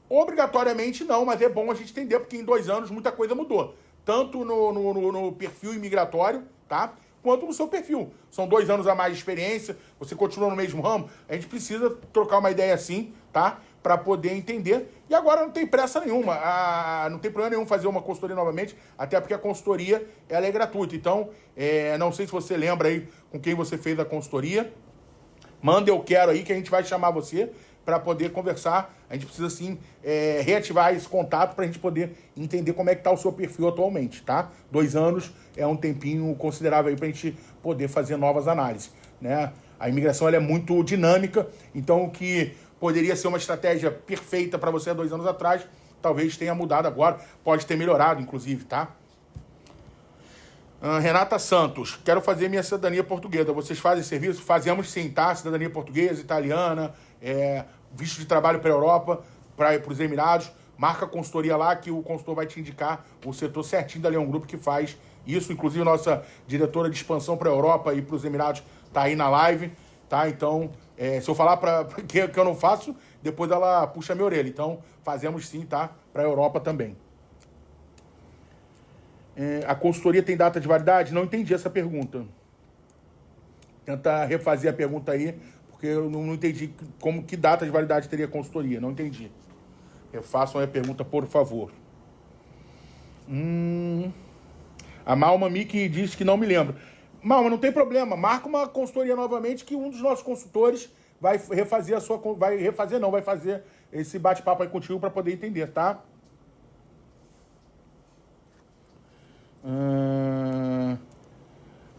Obrigatoriamente não, mas é bom a gente entender, porque em 2 anos muita coisa mudou. Tanto no perfil imigratório, tá? Quanto no seu perfil. São 2 anos a mais de experiência, você continua no mesmo ramo, a gente precisa trocar uma ideia assim, tá? Para poder entender. E agora não tem pressa nenhuma, não tem problema nenhum fazer uma consultoria novamente, até porque a consultoria ela é gratuita. Então, não sei se você lembra aí com quem você fez a consultoria. Manda eu quero aí que a gente vai chamar você para poder conversar. A gente precisa, sim, reativar esse contato para a gente poder entender como é que está o seu perfil atualmente, tá? 2 anos é um tempinho considerável aí para a gente poder fazer novas análises, né? A imigração ela é muito dinâmica, então o que poderia ser uma estratégia perfeita para você há 2 anos atrás, talvez tenha mudado agora, pode ter melhorado, inclusive, tá? Renata Santos, quero fazer minha cidadania portuguesa. Vocês fazem serviço? Fazemos sim, tá? Cidadania portuguesa, italiana, visto de trabalho para a Europa, para os Emirados. Marca a consultoria lá que o consultor vai te indicar o setor certinho da Leão Grupo que faz isso. Inclusive, nossa diretora de expansão para a Europa e para os Emirados tá aí na live, tá? Então, se eu falar que eu não faço, depois ela puxa a minha orelha. Então, fazemos sim, tá? Para a Europa também. A consultoria tem data de validade? Não entendi essa pergunta. Tenta refazer a pergunta aí, porque eu não entendi que data de validade teria a consultoria. Não entendi. Refaçam a pergunta, por favor. A Malma Miki diz que não me lembra. Malma, não tem problema. Marca uma consultoria novamente que um dos nossos consultores vai refazer vai fazer esse bate-papo aí contigo para poder entender, tá?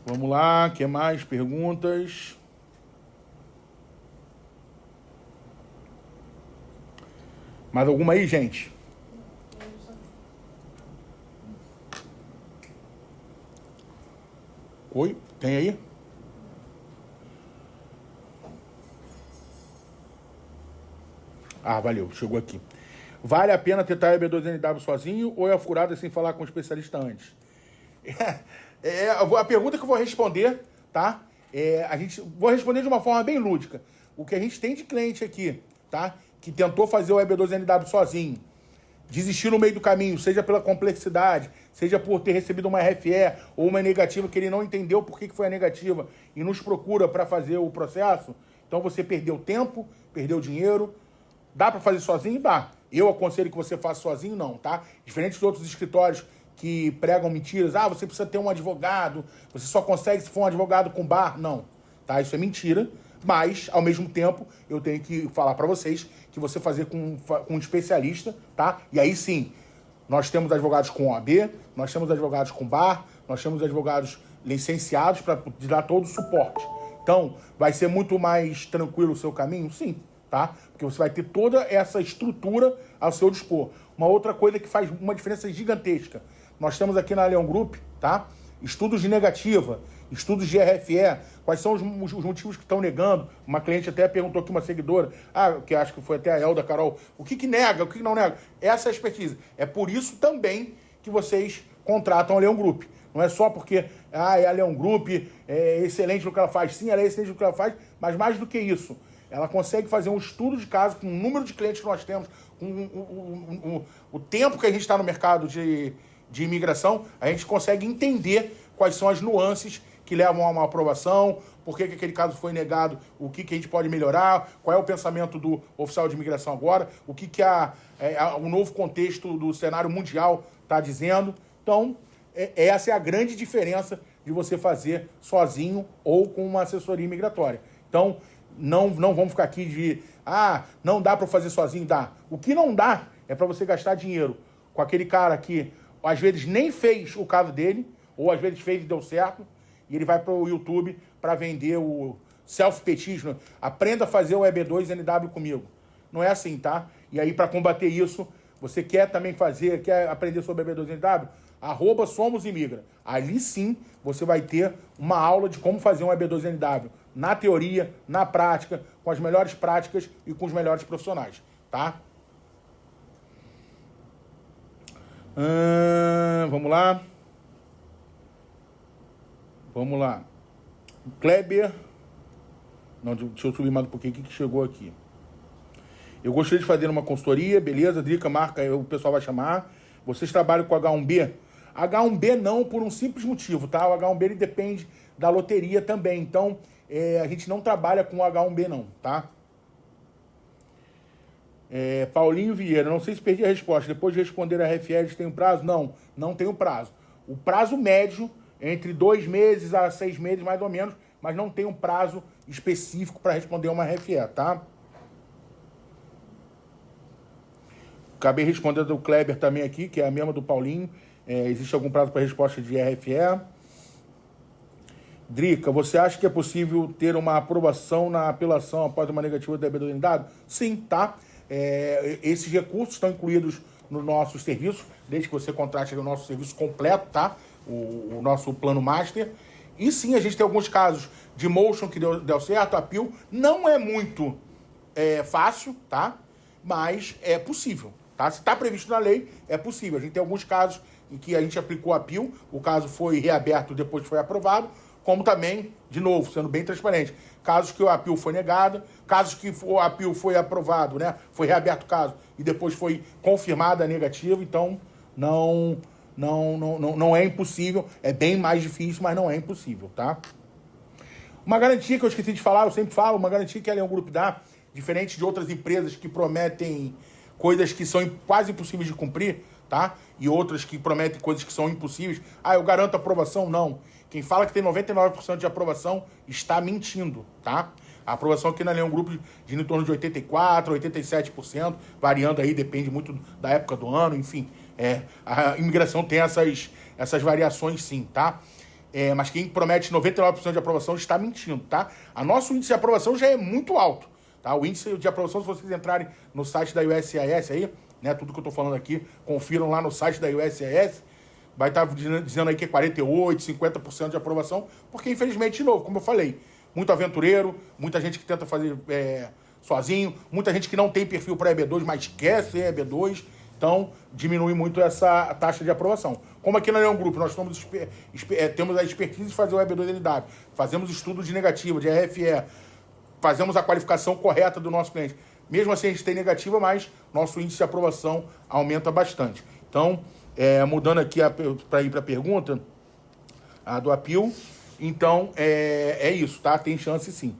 Vamos lá, que mais perguntas? Mais alguma aí, gente? Oi, tem aí? Valeu, chegou aqui. Vale a pena tentar EB2NW sozinho ou é furada sem falar com um especialista antes? A pergunta que eu vou responder, tá? Vou responder de uma forma bem lúdica. O que a gente tem de cliente aqui, tá? Que tentou fazer o EB2NW sozinho, desistiu no meio do caminho, seja pela complexidade, seja por ter recebido uma RFE ou uma negativa que ele não entendeu por que foi a negativa e nos procura para fazer o processo. Então você perdeu tempo, perdeu dinheiro. Dá para fazer sozinho? Dá. Eu aconselho que você faça sozinho, não, tá? Diferente de outros escritórios que pregam mentiras. Ah, você precisa ter um advogado, você só consegue se for um advogado com bar. Não, tá? Isso é mentira. Mas, ao mesmo tempo, eu tenho que falar para vocês que você fazer com um especialista, tá? E aí sim, nós temos advogados com OAB, nós temos advogados com bar, nós temos advogados licenciados para dar todo o suporte. Então, vai ser muito mais tranquilo o seu caminho? Sim, tá? Porque você vai ter toda essa estrutura ao seu dispor. Uma outra coisa que faz uma diferença gigantesca. Nós temos aqui na Leão Group, tá? Estudos de negativa, estudos de RFE, quais são os motivos que estão negando. Uma cliente até perguntou aqui, uma seguidora, que acho que foi até a Elda Carol, o que nega, o que não nega? Essa é a expertise. É por isso também que vocês contratam a Leão Group. Não é só porque a Leão Group é excelente no que ela faz. Sim, ela é excelente no que ela faz, mas mais do que isso, ela consegue fazer um estudo de caso com o número de clientes que nós temos, com o tempo que a gente está no mercado de imigração, a gente consegue entender quais são as nuances que levam a uma aprovação, por que aquele caso foi negado, o que a gente pode melhorar, qual é o pensamento do oficial de imigração agora, o que o novo contexto do cenário mundial está dizendo. Então, essa é a grande diferença de você fazer sozinho ou com uma assessoria imigratória. Então, não vamos ficar aqui de, não dá para fazer sozinho, dá. O que não dá é para você gastar dinheiro com aquele cara que às vezes nem fez o caso dele, ou às vezes fez e deu certo, e ele vai para o YouTube para vender o self-petition. Aprenda a fazer o EB2NW comigo. Não é assim, tá? E aí, para combater isso, você quer também quer aprender sobre EB2NW? @SomosImigra. Ali sim, você vai ter uma aula de como fazer um EB2NW. Na teoria, na prática, com as melhores práticas e com os melhores profissionais, tá? Vamos lá. Kleber. Não, deixa eu subir mais um pouquinho. O que chegou aqui? Eu gostaria de fazer uma consultoria, beleza? Drica, marca, o pessoal vai chamar. Vocês trabalham com H1B? H1B não, por um simples motivo, tá? O H1B ele depende da loteria também. Então, a gente não trabalha com H1B não, tá? Paulinho Vieira, não sei se perdi a resposta. Depois de responder a RFE, tem um prazo? Não tem um prazo. O prazo médio, entre 2 meses a 6 meses, mais ou menos, mas não tem um prazo específico para responder uma RFE, tá? Acabei respondendo o Kleber também aqui, que é a mesma do Paulinho. Existe algum prazo para resposta de RFE? Drica, você acha que é possível ter uma aprovação na apelação após uma negativa da EB2NW? Sim, tá? Esses recursos estão incluídos no nosso serviço, desde que você contrate o nosso serviço completo, tá? O nosso plano master. E sim, a gente tem alguns casos de motion que deu certo, appeal. Não é muito fácil, tá? Mas é possível, tá? Se está previsto na lei, é possível. A gente tem alguns casos em que a gente aplicou appeal, o caso foi reaberto depois foi aprovado, como também, de novo, sendo bem transparente, casos que o appeal foi negado, casos que o appeal foi aprovado, né? Foi reaberto o caso e depois foi confirmada a negativa, então não é impossível, é bem mais difícil, mas não é impossível, tá? Uma garantia que eu esqueci de falar, eu sempre falo, uma garantia que a Leão Group dá, diferente de outras empresas que prometem coisas que são quase impossíveis de cumprir, tá? E outras que prometem coisas que são impossíveis. Eu garanto aprovação? Não. Quem fala que tem 99% de aprovação está mentindo, tá? A aprovação aqui na Leão Group de em torno de 84%, 87%, variando aí, depende muito da época do ano, enfim. A imigração tem essas variações sim, tá? Mas quem promete 99% de aprovação está mentindo, tá? A nosso índice de aprovação já é muito alto, tá? O índice de aprovação, se vocês entrarem no site da USCIS aí, né, tudo que eu tô falando aqui, confiram lá no site da USCIS, vai estar dizendo aí que é 48%, 50% de aprovação, porque infelizmente, de novo, como eu falei, muito aventureiro, muita gente que tenta fazer sozinho. Muita gente que não tem perfil para EB2, mas quer ser EB2. Então, diminui muito essa taxa de aprovação. Como aqui na Leão Group, nós temos a expertise de fazer o EB2NW, fazemos estudo de negativa, de RFE, fazemos a qualificação correta do nosso cliente. Mesmo assim, a gente tem negativa, mas nosso índice de aprovação aumenta bastante. Então, mudando aqui para ir para a pergunta do Apil, então, é isso, tá? Tem chance sim.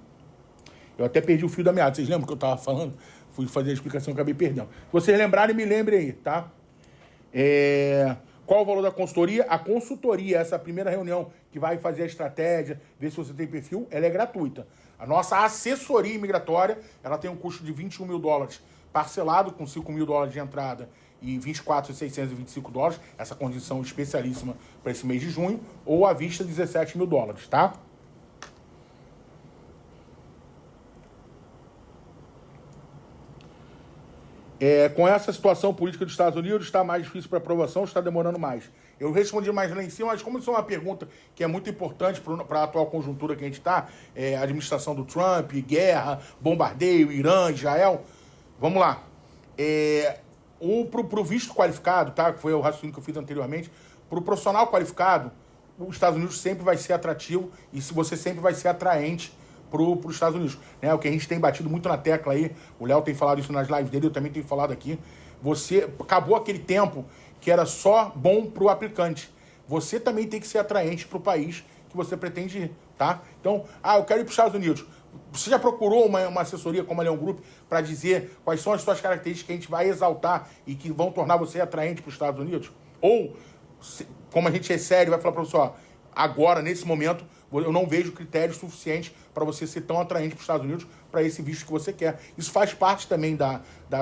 Eu até perdi o fio da meada. Vocês lembram que eu estava falando? Fui fazer a explicação e acabei perdendo. Se vocês lembrarem, me lembrem aí, tá? Qual o valor da consultoria? A consultoria, essa primeira reunião que vai fazer a estratégia, ver se você tem perfil, ela é gratuita. A nossa assessoria imigratória, ela tem um custo de $21 mil, parcelado com $5 mil de entrada e $24.625, essa condição especialíssima para esse mês de junho, ou à vista $17 mil, tá? Com essa situação política dos Estados Unidos, está mais difícil para aprovação, está demorando mais. Eu respondi mais lá em cima, mas como isso é uma pergunta que é muito importante para a atual conjuntura que a gente está, administração do Trump, guerra, bombardeio, Irã, Israel, vamos lá. Para o visto qualificado, tá? Que foi o raciocínio que eu fiz anteriormente, para o profissional qualificado, os Estados Unidos sempre vai ser atrativo e se você sempre vai ser atraente para os Estados Unidos. O que a gente tem batido muito na tecla aí, o Léo tem falado isso nas lives dele, eu também tenho falado aqui, acabou aquele tempo que era só bom para o aplicante. Você também tem que ser atraente para o país que você pretende ir, tá? Então, eu quero ir para os Estados Unidos. Você já procurou uma assessoria como a Leão Group para dizer quais são as suas características que a gente vai exaltar e que vão tornar você atraente para os Estados Unidos? Ou, como a gente é sério, vai falar para você, agora, nesse momento, eu não vejo critérios suficientes para você ser tão atraente para os Estados Unidos para esse visto que você quer. Isso faz parte também da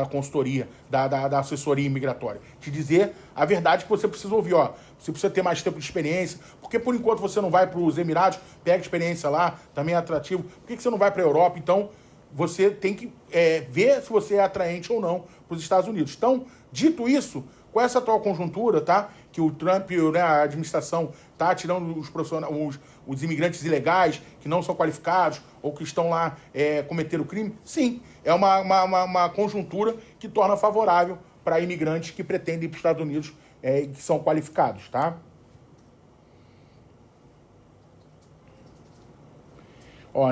consultoria, da assessoria imigratória. Te dizer a verdade que você precisa ouvir. Você precisa ter mais tempo de experiência, porque por enquanto você não vai para os Emirados, pega experiência lá, também é atrativo. Por que você não vai para a Europa? Então, você tem que ver se você é atraente ou não para os Estados Unidos. Então, dito isso, com essa atual conjuntura, tá? Que o Trump, a administração, tá tirando os imigrantes ilegais, que não são qualificados, ou que estão lá cometendo crime, sim, é uma conjuntura que torna favorável para imigrantes que pretendem ir para os Estados Unidos e que são qualificados, tá?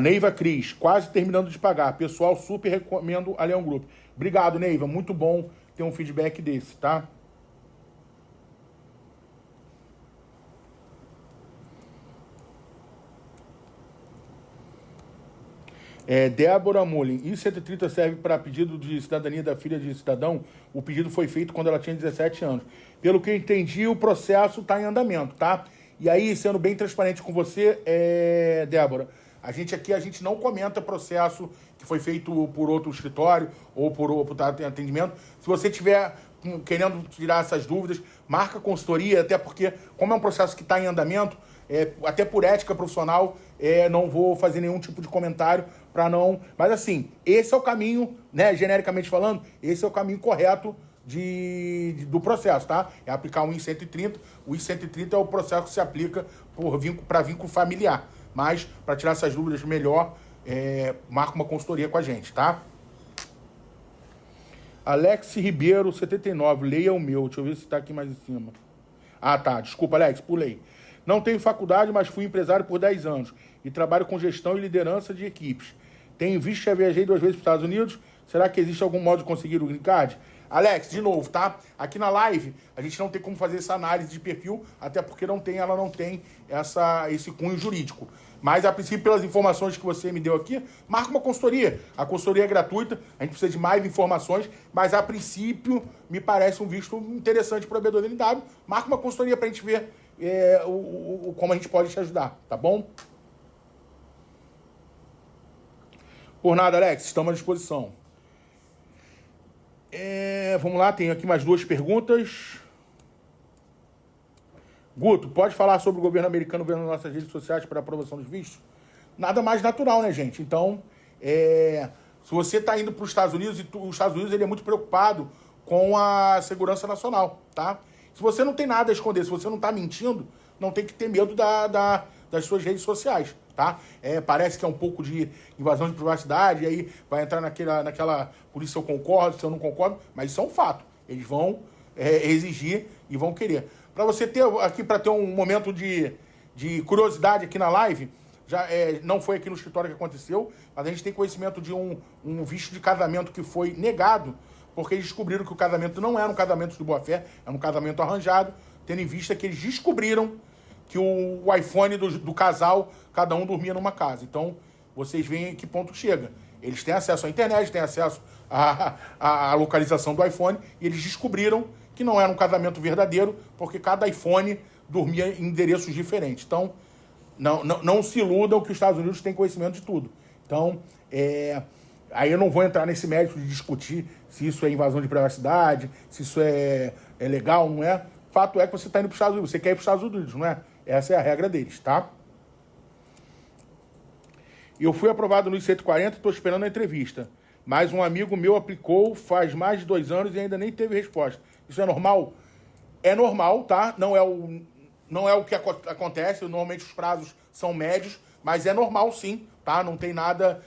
Neiva Cris, quase terminando de pagar. Pessoal, super recomendo a Leão Group. Obrigado, Neiva. Muito bom ter um feedback desse, tá? Débora Mullen, I-130 serve para pedido de cidadania da filha de cidadão? O pedido foi feito quando ela tinha 17 anos. Pelo que eu entendi, o processo está em andamento, tá? E aí, sendo bem transparente com você, Débora, a gente não comenta processo que foi feito por outro escritório ou por atendimento. Se você tiver querendo tirar essas dúvidas, marca a consultoria, até porque, como é um processo que está em andamento, até por ética profissional, não vou fazer nenhum tipo de comentário para não... Mas assim, esse é o caminho, né, genericamente falando, esse é o caminho correto do processo, tá? É aplicar o I-130. O I-130 é o processo que se aplica para vínculo familiar. Mas, para tirar essas dúvidas melhor, marca uma consultoria com a gente, tá? Alex Ribeiro, 79. Leia o meu. Deixa eu ver se está aqui mais em cima. Tá. Desculpa, Alex. Pulei. Não tenho faculdade, mas fui empresário por 10 anos. E trabalho com gestão e liderança de equipes. Tenho visto que já viajei 2 vezes para os Estados Unidos. Será que existe algum modo de conseguir o green card? Alex, de novo, tá? Aqui na live, a gente não tem como fazer essa análise de perfil, até porque ela não tem esse cunho jurídico. Mas, a princípio, pelas informações que você me deu aqui, marca uma consultoria. A consultoria é gratuita, a gente precisa de mais informações, mas, a princípio, me parece um visto interessante para o B2NW. Marca uma consultoria para a gente ver como a gente pode te ajudar, tá bom? Por nada, Alex, estamos à disposição. Vamos lá, tem aqui mais 2 perguntas. Guto, pode falar sobre o governo americano vendo nossas redes sociais para aprovação dos vistos? Nada mais natural, né, gente? Então, se você está indo para os Estados Unidos, os Estados Unidos ele é muito preocupado com a segurança nacional, tá? Se você não tem nada a esconder, se você não está mentindo, não tem que ter medo das suas redes sociais, tá? Parece que é um pouco de invasão de privacidade, e aí vai entrar naquela por isso eu concordo, se eu não concordo, mas isso é um fato. Eles vão exigir e vão querer. Para você ter aqui, para ter um momento de curiosidade aqui na live, já não foi aqui no escritório que aconteceu, mas a gente tem conhecimento de um visto de casamento que foi negado, porque eles descobriram que o casamento não era um casamento de boa-fé, era um casamento arranjado, tendo em vista que eles descobriram que o iPhone do casal, cada um dormia numa casa. Então, vocês veem que ponto chega. Eles têm acesso à internet, têm acesso à localização do iPhone, e eles descobriram que não era um casamento verdadeiro, porque cada iPhone dormia em endereços diferentes. Então, não se iludam que os Estados Unidos têm conhecimento de tudo. Então, aí eu não vou entrar nesse mérito de discutir se isso é invasão de privacidade, se isso é legal, não é? Fato é que você está indo para os Estados Unidos, você quer ir para os Estados Unidos, não é? Essa é a regra deles, tá? Eu fui aprovado no 140, estou esperando a entrevista. Mas um amigo meu aplicou faz mais de 2 anos e ainda nem teve resposta. Isso é normal? É normal, tá? Não é o que acontece, normalmente os prazos são médios, mas é normal sim, tá? Não tem nada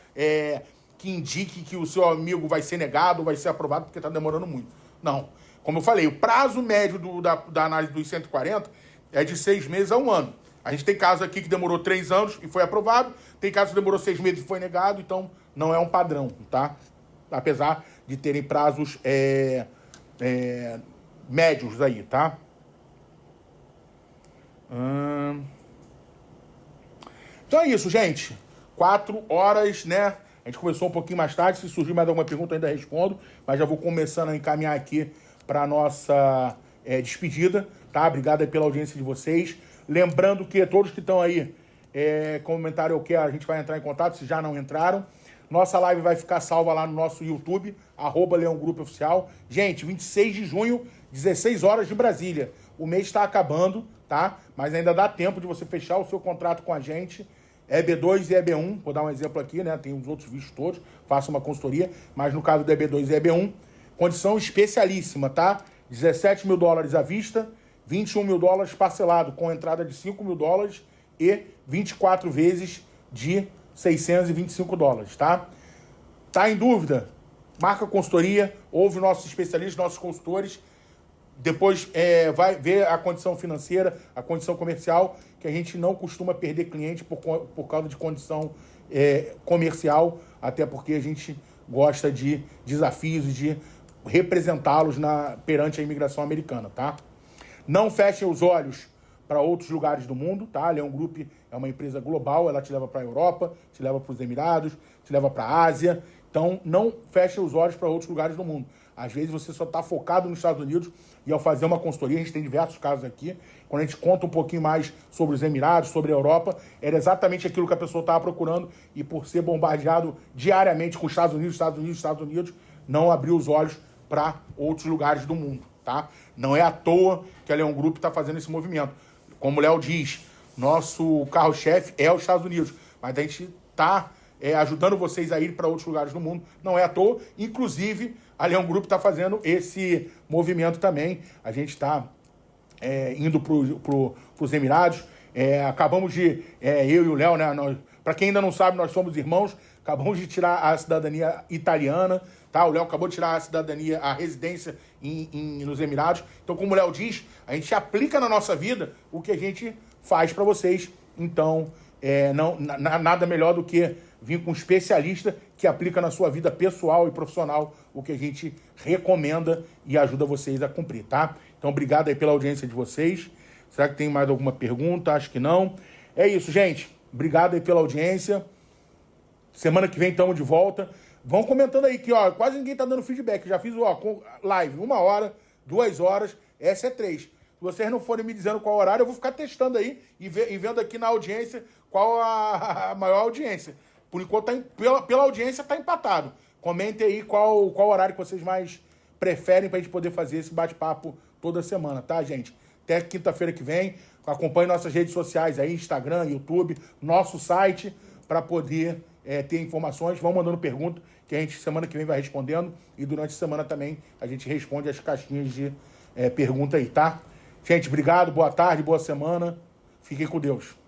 que indique que o seu amigo vai ser negado ou vai ser aprovado porque está demorando muito. Não. Como eu falei, o prazo médio da análise dos 140 é de 6 meses a 1 ano. A gente tem casos aqui que demorou 3 anos e foi aprovado, tem casos que demorou 6 meses e foi negado, então não é um padrão, tá? Apesar de terem prazos médios aí, tá? Então é isso, gente. 4 horas, né? A gente começou um pouquinho mais tarde. Se surgir mais alguma pergunta, eu ainda respondo. Mas já vou começando a encaminhar aqui para a nossa despedida, tá? Obrigado aí pela audiência de vocês. Lembrando que todos que estão aí, comentário eu quero, a gente vai entrar em contato, se já não entraram. Nossa live vai ficar salva lá no nosso YouTube, @Leão Group Oficial. Gente, 26 de junho, 16 horas de Brasília. O mês está acabando, tá? Mas ainda dá tempo de você fechar o seu contrato com a gente. EB2 e EB1, vou dar um exemplo aqui, né? Tem os outros vistos todos, faço uma consultoria, mas no caso do EB2 e EB1, condição especialíssima, tá? $17 mil à vista, $21 mil parcelado, com entrada de $5 mil e 24 vezes de $625, tá? Tá em dúvida? Marca a consultoria, ouve nossos especialistas, nossos consultores, depois vai ver a condição financeira, a condição comercial, que a gente não costuma perder cliente por causa de condição comercial, até porque a gente gosta de desafios e de representá-los perante a imigração americana, tá? Não fechem os olhos para outros lugares do mundo, tá? A Leão Group é uma empresa global, ela te leva para a Europa, te leva para os Emirados, te leva para a Ásia. Então, não feche os olhos para outros lugares do mundo. Às vezes você só está focado nos Estados Unidos e ao fazer uma consultoria, a gente tem diversos casos aqui, quando a gente conta um pouquinho mais sobre os Emirados, sobre a Europa, era exatamente aquilo que a pessoa estava procurando e por ser bombardeado diariamente com Estados Unidos, não abriu os olhos para outros lugares do mundo, tá? Não é à toa que a Leão Group está fazendo esse movimento. Como o Léo diz, nosso carro-chefe é os Estados Unidos, mas a gente está ajudando vocês a ir para outros lugares do mundo, não é à toa. Inclusive, a Leão Group está fazendo esse movimento também. A gente está indo para os Emirados. Acabamos de, eu e o Léo, né? Para quem ainda não sabe, nós somos irmãos. Acabamos de tirar a cidadania italiana, tá? O Léo acabou de tirar a cidadania, a residência nos Emirados. Então, como o Léo diz, a gente aplica na nossa vida o que a gente faz para vocês. Então, nada melhor do que vir com um especialista que aplica na sua vida pessoal e profissional o que a gente recomenda e ajuda vocês a cumprir, tá? Então, obrigado aí pela audiência de vocês. Será que tem mais alguma pergunta? Acho que não. É isso, gente. Obrigado aí pela audiência. Semana que vem estamos de volta. Vão comentando aí que, ó, quase ninguém tá dando feedback. Já fiz, com live 1 hora, 2 horas, essa é 3. Se vocês não forem me dizendo qual horário, eu vou ficar testando aí e vendo aqui na audiência qual a maior audiência. Por enquanto, pela audiência, tá empatado. Comentem aí qual horário que vocês mais preferem pra gente poder fazer esse bate-papo toda semana, tá, gente? Até quinta-feira que vem. Acompanhe nossas redes sociais aí, Instagram, YouTube, nosso site, para poder ter informações. Vão mandando perguntas que a gente semana que vem vai respondendo. E durante a semana também a gente responde as caixinhas de pergunta aí, tá? Gente, obrigado, boa tarde, boa semana. Fiquem com Deus.